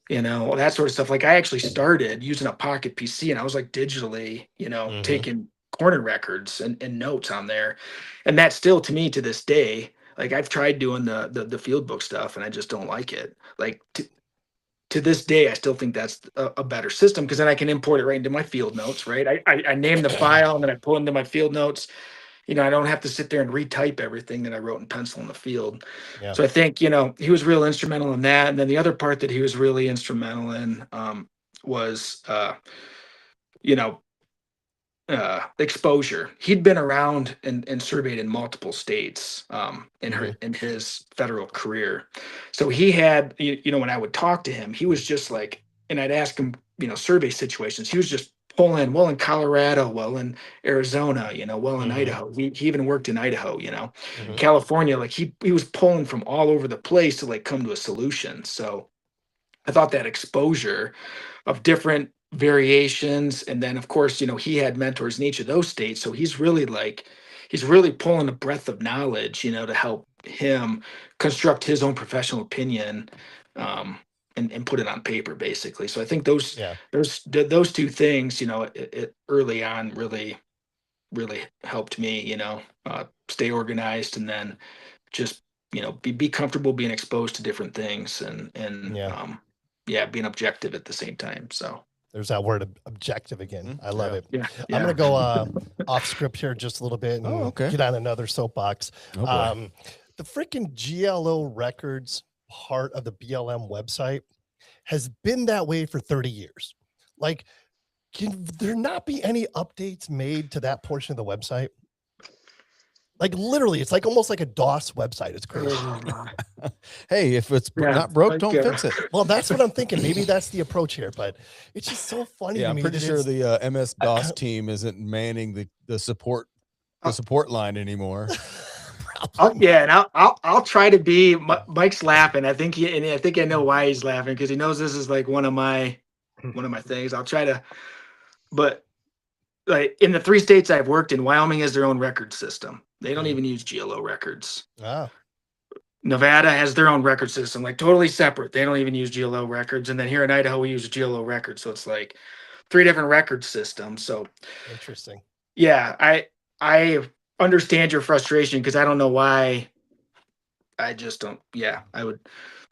[SPEAKER 3] that sort of stuff. Like I actually started using a pocket PC and I was like digitally,
[SPEAKER 1] Mhm.
[SPEAKER 3] taking corner records and notes on there. And that's still to me to this day, like I've tried doing the field book stuff and I just don't like it. Like to this day, I still think that's a better system because then I can import it right into my field notes, right? I name the file and then I pull into my field notes. I don't have to sit there and retype everything that I wrote in pencil in the field.
[SPEAKER 1] Yeah.
[SPEAKER 3] So I think, he was real instrumental in that. And then the other part that he was really instrumental in was, you know, exposure. He'd been around and surveyed in multiple states in his federal career. So he had, when I would talk to him, he was just like, and I'd ask him, survey situations. He was just Poland, well in Colorado, well in Arizona, well in
[SPEAKER 1] Mhm.
[SPEAKER 3] Idaho. He even worked in Idaho,
[SPEAKER 1] Mhm.
[SPEAKER 3] California. Like he was pulling from all over the place to like come to a solution. So I thought that exposure of different variations, and then of course, he had mentors in each of those states. So he's really pulling a breadth of knowledge, to help him construct his own professional opinion. And put it on paper basically. So I think those
[SPEAKER 1] Yeah.
[SPEAKER 3] those two things, it early on really helped me, stay organized, and then just be comfortable being exposed to different things, and
[SPEAKER 1] Yeah.
[SPEAKER 3] yeah, being objective at the same time. So
[SPEAKER 1] There's that word objective again. I love
[SPEAKER 2] Yeah.
[SPEAKER 1] it.
[SPEAKER 3] yeah,
[SPEAKER 1] I'm
[SPEAKER 3] yeah.
[SPEAKER 1] gonna go off script here just a little bit and
[SPEAKER 2] Oh, okay.
[SPEAKER 1] get on another soapbox.
[SPEAKER 2] Oh, boy.
[SPEAKER 1] The freaking GLO records part of the BLM website has been that way for 30 years. Like, can there not be any updates made to that portion of the website? Like literally, it's like almost like a DOS website. It's crazy.
[SPEAKER 2] Hey, if it's
[SPEAKER 3] Yeah,
[SPEAKER 2] not broke,
[SPEAKER 3] like,
[SPEAKER 2] don't fix it.
[SPEAKER 1] Well, that's what I'm thinking. Maybe that's the approach here, but it's just so funny
[SPEAKER 2] Yeah,
[SPEAKER 1] to
[SPEAKER 2] I'm
[SPEAKER 1] me.
[SPEAKER 2] pretty
[SPEAKER 1] that
[SPEAKER 2] sure
[SPEAKER 1] it's-
[SPEAKER 2] the MS DOS team isn't manning the support line anymore.
[SPEAKER 3] yeah, and I'll try to be. Mike's laughing. I think I know why he's laughing, because he knows this is like one of my things. I'll try to, but like in the 3 states I've worked in, Wyoming has their own record system. They don't even use GLO records.
[SPEAKER 1] Ah,
[SPEAKER 3] Nevada has their own record system, like totally separate. They don't even use GLO records. And then here in Idaho, we use a GLO record. So it's like 3 different record systems. So
[SPEAKER 1] interesting.
[SPEAKER 3] yeah, I understand your frustration, because I don't know why. I just don't. Yeah,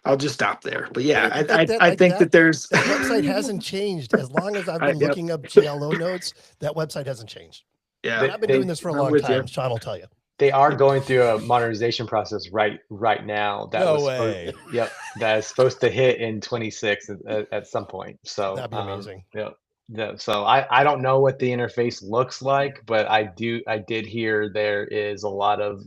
[SPEAKER 3] I'll just stop there. But yeah, I think that there's
[SPEAKER 1] that website hasn't changed as long as I've been
[SPEAKER 3] Yep.
[SPEAKER 1] looking up GLO notes. That website hasn't changed.
[SPEAKER 3] Yeah,
[SPEAKER 1] And I've been doing this for a
[SPEAKER 3] I'm
[SPEAKER 1] long
[SPEAKER 3] with
[SPEAKER 1] time.
[SPEAKER 3] you.
[SPEAKER 1] Sean will tell you.
[SPEAKER 4] They are going through a modernization process right now. That
[SPEAKER 2] No
[SPEAKER 4] was
[SPEAKER 2] way.
[SPEAKER 4] Yep, that is supposed to hit in 26 at some point. So
[SPEAKER 1] That'd be amazing.
[SPEAKER 4] Yeah. So I don't know what the interface looks like, but I did hear there is a lot of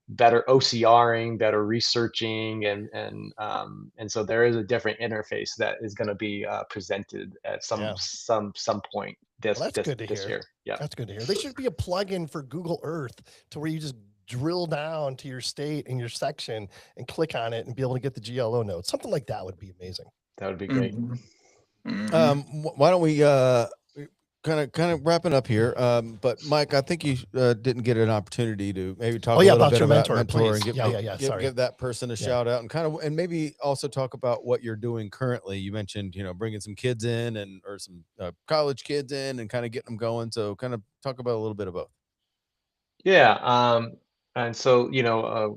[SPEAKER 4] better OCRing, better researching, and so there is a different interface that is going to be presented at some point this
[SPEAKER 1] Well, that's good to
[SPEAKER 4] this
[SPEAKER 1] hear.
[SPEAKER 4] year. Yeah,
[SPEAKER 1] That's good to hear. There should be a plugin for Google Earth to where you just drill down to your state and your section and click on it and be able to get the GLO notes. Something like that would be amazing.
[SPEAKER 4] that would be great.
[SPEAKER 2] Why don't we kind of wrapping up here? But Mike, I think you didn't get an opportunity to maybe talk a little
[SPEAKER 1] about
[SPEAKER 2] bit
[SPEAKER 1] your
[SPEAKER 2] about
[SPEAKER 1] mentor,
[SPEAKER 2] and
[SPEAKER 1] please.
[SPEAKER 2] give that person a shout out, and maybe also talk about what you're doing currently. You mentioned bringing some kids in or some college kids in and kind of getting them going. So kind of talk about a little bit of both.
[SPEAKER 4] Yeah, and so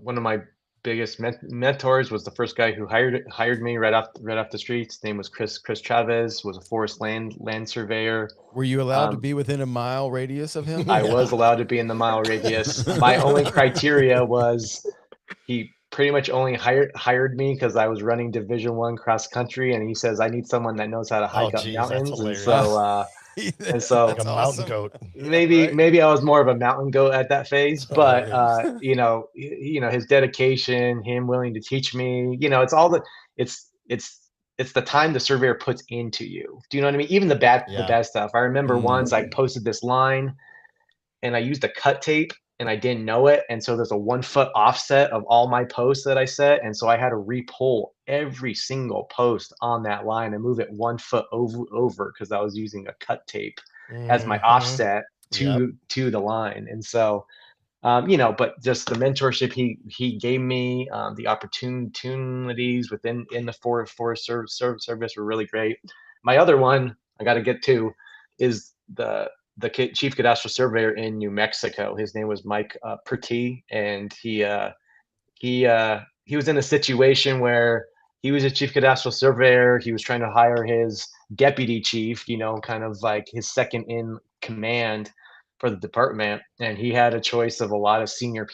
[SPEAKER 4] one of my biggest mentors was the first guy who hired me right off the streets. His name was Chris Chavez. Was a forest land surveyor.
[SPEAKER 2] Were you allowed to be within a mile radius of him?
[SPEAKER 4] I was allowed to be in the mile radius. My only criteria was he pretty much only hired me because I was running Division I cross country, and he says I need someone that knows how to hike up mountains, and so. And so
[SPEAKER 1] like a mountain goat.
[SPEAKER 4] Maybe I was more of a mountain goat at that phase, but his dedication, him willing to teach me, it's all it's the time the surveyor puts into you. Do you know what I mean? Even the bad stuff. I remember once I posted this line and I used a cut tape and I didn't know it. And so there's a 1 foot offset of all my posts that I set. And so I had to re-pull every single post on that line and move it 1 foot over because I was using a cut tape as my offset to the line. And so, but just the mentorship he gave me, the opportunities in the Forest Service were really great. My other one I got to get to is the Chief Cadastral Surveyor in New Mexico. His name was Mike Perty, and he was in a situation where he was a Chief Cadastral Surveyor. He was trying to hire his deputy chief, kind of like his second in command for the department, and he had a choice of a lot of senior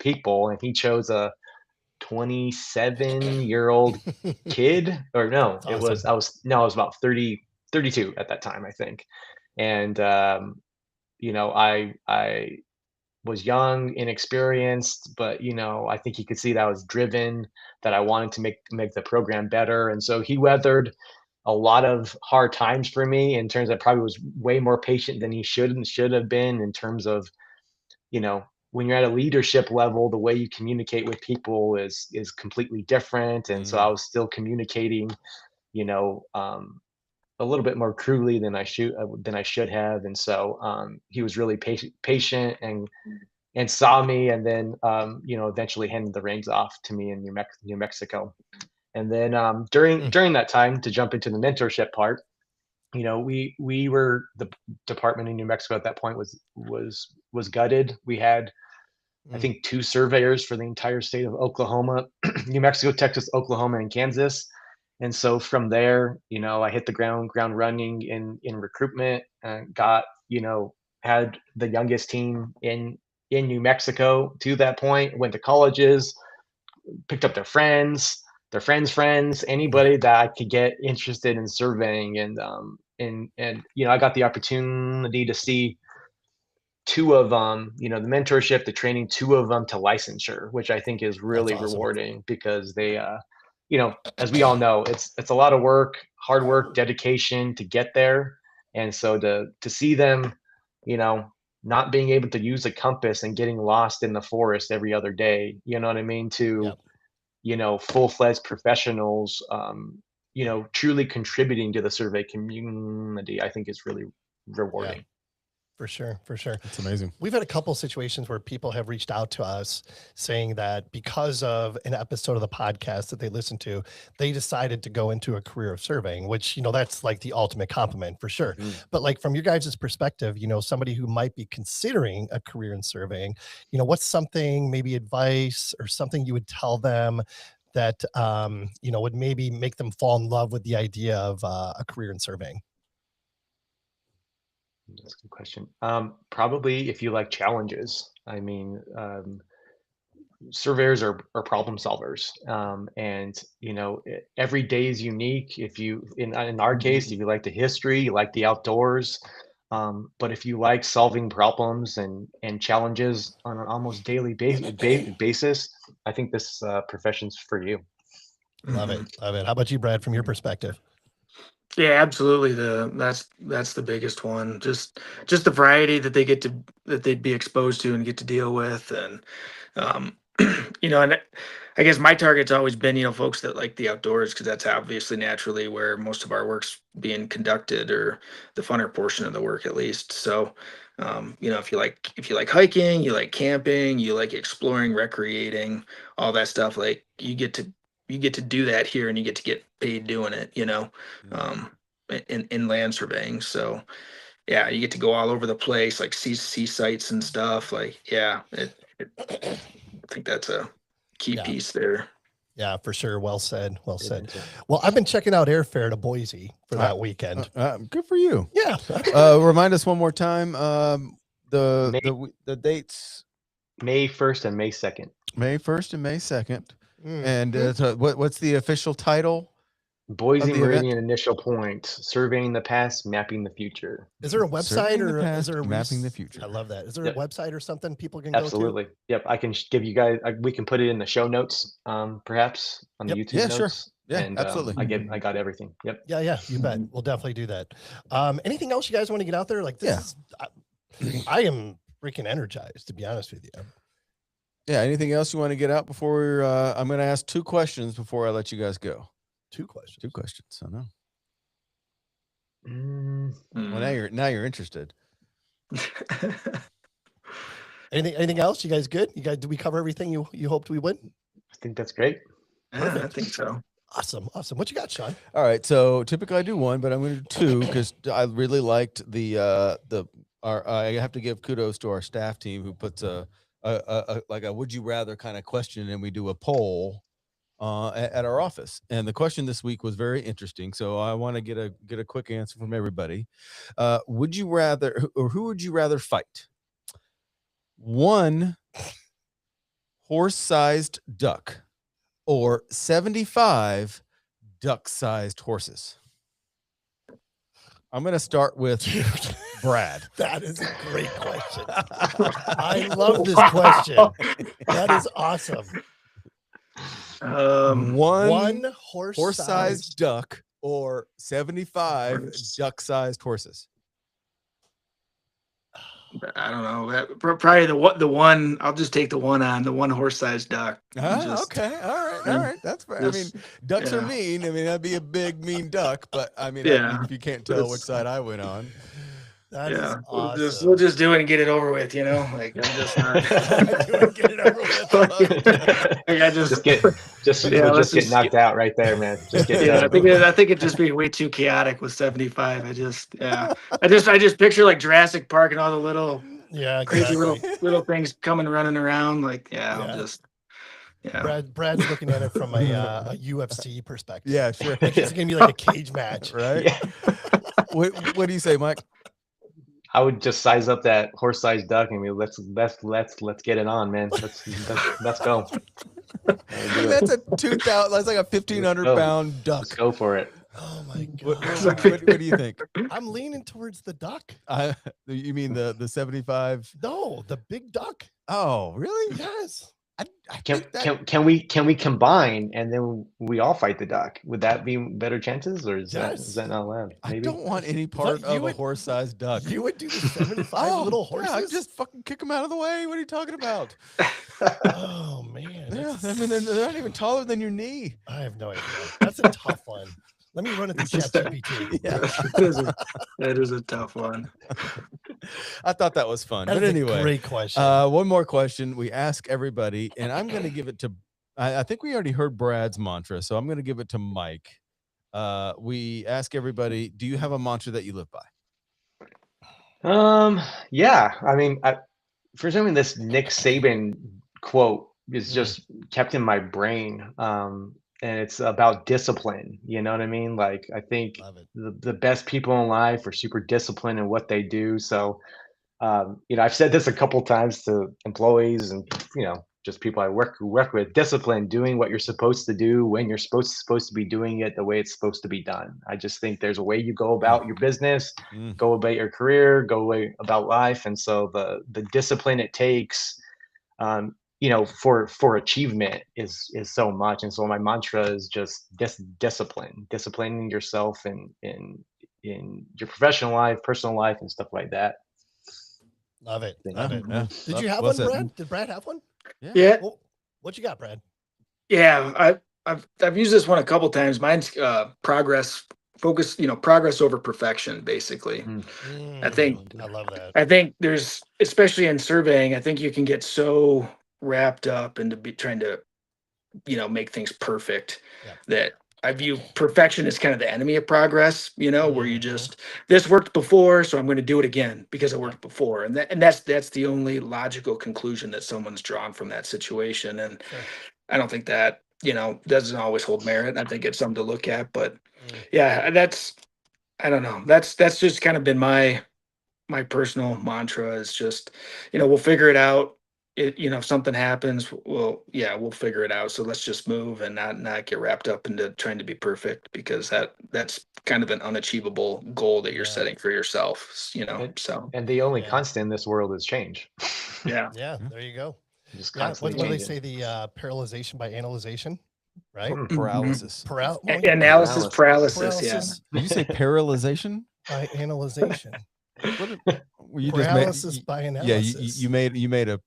[SPEAKER 4] people, and he chose a 27-year-old kid, or no,
[SPEAKER 1] That's awesome.
[SPEAKER 4] I was about 32 at that time, I think. And I was young, inexperienced, but I think he could see that I was driven, that I wanted to make the program better. And so he weathered a lot of hard times for me in terms of probably was way more patient than he should have been in terms of, when you're at a leadership level, the way you communicate with people is completely different. And so I was still communicating, you know, a little bit more crudely than I should have. And so he was really patient and saw me, and then eventually handed the reins off to me in New Mexico. And then during that time, to jump into the mentorship part, we were, the department in New Mexico at that point was gutted. We had, I think, 2 surveyors for the entire state of Oklahoma, New Mexico, Texas, Oklahoma, and Kansas. And so from there, I hit the ground running in recruitment, and had the youngest team in New Mexico to that point. Went to colleges, picked up their friends, anybody that I could get interested in surveying. And I got the opportunity to see 2 of them, the mentorship, the training, 2 of them to licensure, which I think is really rewarding, because they, as we all know, it's a lot of work, hard work, dedication to get there. And so to see them, not being able to use a compass and getting lost in the forest every other day, you know what I mean? To, full-fledged professionals, truly contributing to the survey community, I think is really rewarding.
[SPEAKER 1] Yeah. For sure.
[SPEAKER 2] It's amazing.
[SPEAKER 1] We've had a couple situations where people have reached out to us saying that because of an episode of the podcast that they listened to, they decided to go into a career of surveying, which, that's like the ultimate compliment for sure. But like, from your guys' perspective, somebody who might be considering a career in surveying, what's something, maybe advice or something you would tell them that, would maybe make them fall in love with the idea of a career in surveying?
[SPEAKER 4] That's a good question. Probably if you like challenges. I mean, surveyors are problem solvers, and every day is unique. If you, in our case, if you like the history, you like the outdoors, but if you like solving problems and challenges on an almost daily basis, I think this profession's for you.
[SPEAKER 1] Love it. How about you, Brad, from your perspective?
[SPEAKER 3] Yeah, absolutely. That's the biggest one. Just the variety that they'd be exposed to and get to deal with. And and I guess my target's always been, folks that like the outdoors, because that's obviously naturally where most of our work's being conducted, or the funner portion of the work at least. So if you like hiking, you like camping, you like exploring, recreating, all that stuff, like you get to do that here, and you get to get paid doing it, in land surveying. So yeah, you get to go all over the place, like see sites and stuff. Like, yeah, I think that's a key piece there.
[SPEAKER 1] Yeah, for sure. Well said. Well, I've been checking out airfare to Boise for that weekend.
[SPEAKER 2] Good for you.
[SPEAKER 1] Yeah.
[SPEAKER 2] Remind us one more time. The dates.
[SPEAKER 4] May 1st and May 2nd.
[SPEAKER 2] May 1st and May 2nd. And what's the official title?
[SPEAKER 4] Boise Meridian Initial Point: Surveying the Past, Mapping the Future.
[SPEAKER 1] Is there a website is there a
[SPEAKER 2] Mapping the Future?
[SPEAKER 1] I love that. Is there a website or something people can go to?
[SPEAKER 4] Absolutely. Yep. I can give you guys. We can put it in the show notes, perhaps on the YouTube notes.
[SPEAKER 2] Sure. Yeah,
[SPEAKER 4] and,
[SPEAKER 2] absolutely.
[SPEAKER 4] I got everything. Yep.
[SPEAKER 1] Yeah. You bet. We'll definitely do that. Anything else you guys want to get out there? Like this? I am freaking energized, to be honest with you.
[SPEAKER 2] Yeah. Anything else you want to get out before I'm going to ask 2 questions before I let you guys go.
[SPEAKER 1] 2 questions.
[SPEAKER 2] 2 questions. I know. Well, now you're interested.
[SPEAKER 1] Anything else? You guys good? Did we cover everything you hoped we would?
[SPEAKER 4] I think that's great.
[SPEAKER 3] Yeah, I think so.
[SPEAKER 1] Awesome. What you got, Sean?
[SPEAKER 2] All right. So typically I do 1, but I'm going to do 2 because I really liked I have to give kudos to our staff team who puts a would you rather kind of question, and we do a poll at our office. And the question this week was very interesting, so I want to get a quick answer from everybody. Would you rather, or who would you rather fight? 1 horse-sized duck or 75 duck-sized horses? I'm going to start with Brad.
[SPEAKER 1] That is a great question. I love this question. That is awesome.
[SPEAKER 2] One
[SPEAKER 1] horse-sized
[SPEAKER 2] duck or 75 duck-sized horses?
[SPEAKER 3] I don't know. Probably the one. I'll just take the one horse-sized duck.
[SPEAKER 2] Okay. All right. That's fair. I mean, ducks are mean. I mean, that'd be a big, mean duck. But I mean, if you can't tell which side I went on.
[SPEAKER 1] That is awesome.
[SPEAKER 3] We'll just do it and get it over with, you know. Like I'm just not.
[SPEAKER 2] Get it over with.
[SPEAKER 3] I
[SPEAKER 4] just get knocked out right there, man. Just get
[SPEAKER 3] I think it'd just be way too chaotic with 75. I just picture like Jurassic Park and all the little crazy little things coming running around. Like I'll just. Yeah.
[SPEAKER 1] Brad's looking at it from a UFC perspective.
[SPEAKER 2] Yeah, sure.
[SPEAKER 1] It's gonna be like a cage match,
[SPEAKER 2] right? Yeah. What do you say, Mike?
[SPEAKER 4] I would just size up that horse-sized duck and let's get it on, man. Let's go.
[SPEAKER 2] That's a 2,000. That's like a 1,500-pound duck.
[SPEAKER 4] Let's go for it.
[SPEAKER 1] Oh my god!
[SPEAKER 2] What do you think?
[SPEAKER 1] I'm leaning towards the duck.
[SPEAKER 2] You mean the 75?
[SPEAKER 1] No, the big duck.
[SPEAKER 2] Oh, really?
[SPEAKER 1] Yes.
[SPEAKER 4] Can we combine and then we all fight the duck? Would that be better chances, or is that not allowed? Maybe?
[SPEAKER 2] I don't want any part of a horse-sized duck.
[SPEAKER 1] You would do the 75 little horses?
[SPEAKER 2] Yeah, I'd just fucking kick them out of the way. What are you talking about?
[SPEAKER 1] Oh man.
[SPEAKER 2] Yeah, I mean they're not even taller than your knee.
[SPEAKER 1] I have no idea. That's a tough one. Let me run it through ChatGPT.
[SPEAKER 3] Yeah, that is a tough one.
[SPEAKER 2] I thought that was fun.
[SPEAKER 1] But anyway, great question.
[SPEAKER 2] One more question we ask everybody, and I'm going to give it to. I think we already heard Brad's mantra, so I'm going to give it to Mike. We ask everybody, do you have a mantra that you live by?
[SPEAKER 4] Yeah. I mean, for something, this Nick Saban quote is just kept in my brain. And it's about discipline. You know what I mean? Like, I think the best people in life are super disciplined in what they do. So, I've said this a couple times to employees and, just people I work with. Discipline, doing what you're supposed to do when you're supposed to be doing it the way it's supposed to be done. I just think there's a way you go about your business, go about your career, go about life. And so the discipline it takes, for achievement is so much. And so my mantra is just disciplining yourself in your professional life, personal life, and stuff like that.
[SPEAKER 1] Love it.
[SPEAKER 2] Yeah.
[SPEAKER 1] Did you have one, Brad? Did Brad have one?
[SPEAKER 3] Yeah.
[SPEAKER 1] Well, what you got, Brad?
[SPEAKER 3] Yeah, I've used this one a couple times. Mine's progress focus, progress over perfection, basically. I love that. I think there's, especially in surveying, I think you can get so wrapped up into trying to, make things perfect that I view perfection as kind of the enemy of progress, where you just, this worked before, so I'm going to do it again because it worked before. And that's the only logical conclusion that someone's drawn from that situation. And I don't think that, doesn't always hold merit. I think it's something to look at, but I don't know. That's just kind of been my personal mantra is just, we'll figure it out. If something happens, we'll figure it out. So let's just move and not get wrapped up into trying to be perfect, because that's kind of an unachievable goal that you're setting for yourself,
[SPEAKER 4] And the only constant in this world is change.
[SPEAKER 1] Yeah. There you go.
[SPEAKER 4] Just
[SPEAKER 1] what do they say? The paralyzation by analyzation, right?
[SPEAKER 2] Paralysis.
[SPEAKER 3] Analysis paralysis. Yeah.
[SPEAKER 2] Did you say paralyzation
[SPEAKER 1] by analyzation?
[SPEAKER 2] Paralysis
[SPEAKER 1] by analysis.
[SPEAKER 2] Yeah, you made up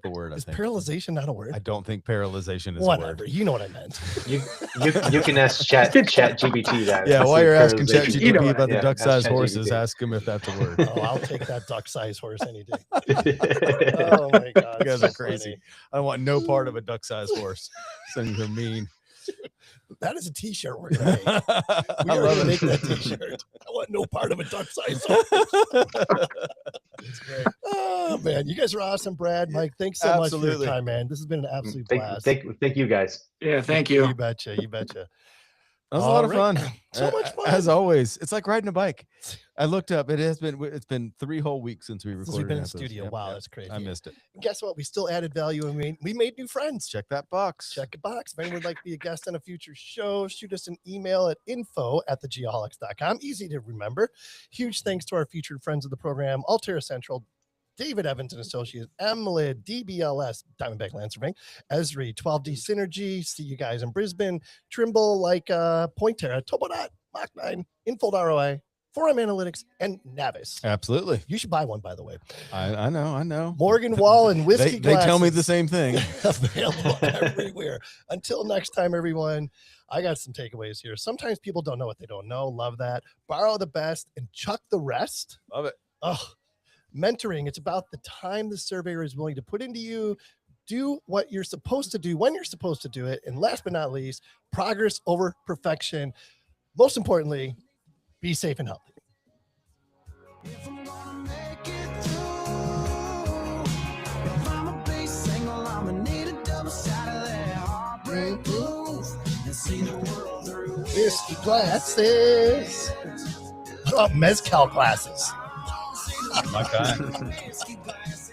[SPEAKER 2] a word.
[SPEAKER 1] Is paralyzation not a word?
[SPEAKER 2] I don't think paralyzation is
[SPEAKER 1] Whatever.
[SPEAKER 2] a word.
[SPEAKER 1] You know what I meant.
[SPEAKER 4] You can ask Chat GPT that.
[SPEAKER 2] Yeah, while you're asking Chat GPT about the duck-sized horses, ask him if that's a word.
[SPEAKER 1] Oh, I'll take that duck-sized horse any day. Oh my god,
[SPEAKER 2] you guys are crazy. I don't want no part of a duck-sized horse. Things are mean.
[SPEAKER 1] That is a t-shirt we're gonna make. We gotta make that t-shirt. I want no part of a duck-sized horse. That's great. Oh man, you guys are awesome, Brad, Mike. Thanks so much for your time, man. This has been an absolute blast.
[SPEAKER 4] Thank you guys.
[SPEAKER 3] Yeah, thank you.
[SPEAKER 1] You betcha.
[SPEAKER 2] That was a lot of fun.
[SPEAKER 1] So much fun.
[SPEAKER 2] As always. It's like riding a bike. I looked up. It's been 3 whole weeks since we recorded.
[SPEAKER 1] Since we've been in the studio. Yep, wow, that's crazy.
[SPEAKER 2] I missed it.
[SPEAKER 1] And guess what? We still added value, and we made new friends.
[SPEAKER 2] Check that box.
[SPEAKER 1] Check a box. If anyone would like to be a guest on a future show, shoot us an email at info@thegeoholics.com. Easy to remember. Huge thanks to our featured friends of the program, Altera Central, David Evans and Associates, Emlid, DBLS, Diamondback Land Surveying, Esri, 12D Synergy, see you guys in Brisbane, Trimble, like Pointera, Tobodot, Mach 9, Infold ROI, Forum Analytics, and Navis.
[SPEAKER 2] Absolutely.
[SPEAKER 1] You should buy one, by the way.
[SPEAKER 2] I know.
[SPEAKER 1] Morgan Wall and Whiskey
[SPEAKER 2] They tell me
[SPEAKER 1] Glasses.
[SPEAKER 2] the same thing.
[SPEAKER 1] Available everywhere. Until next time, everyone, I got some takeaways here. Sometimes people don't know what they don't know. Love that. Borrow the best and chuck the rest.
[SPEAKER 2] Love it.
[SPEAKER 1] Oh, mentoring. It's about the time the surveyor is willing to put into you. Do what you're supposed to do when you're supposed to do it. And last but not least, progress over perfection. Most importantly, be safe and healthy.
[SPEAKER 5] If I'm gonna make it through, if I'm a bass single, I'ma need a double shot of that heartbreak blues and see the world through
[SPEAKER 1] Whiskey glasses. What about mezcal glasses?
[SPEAKER 2] My God.
[SPEAKER 5] whiskey glasses.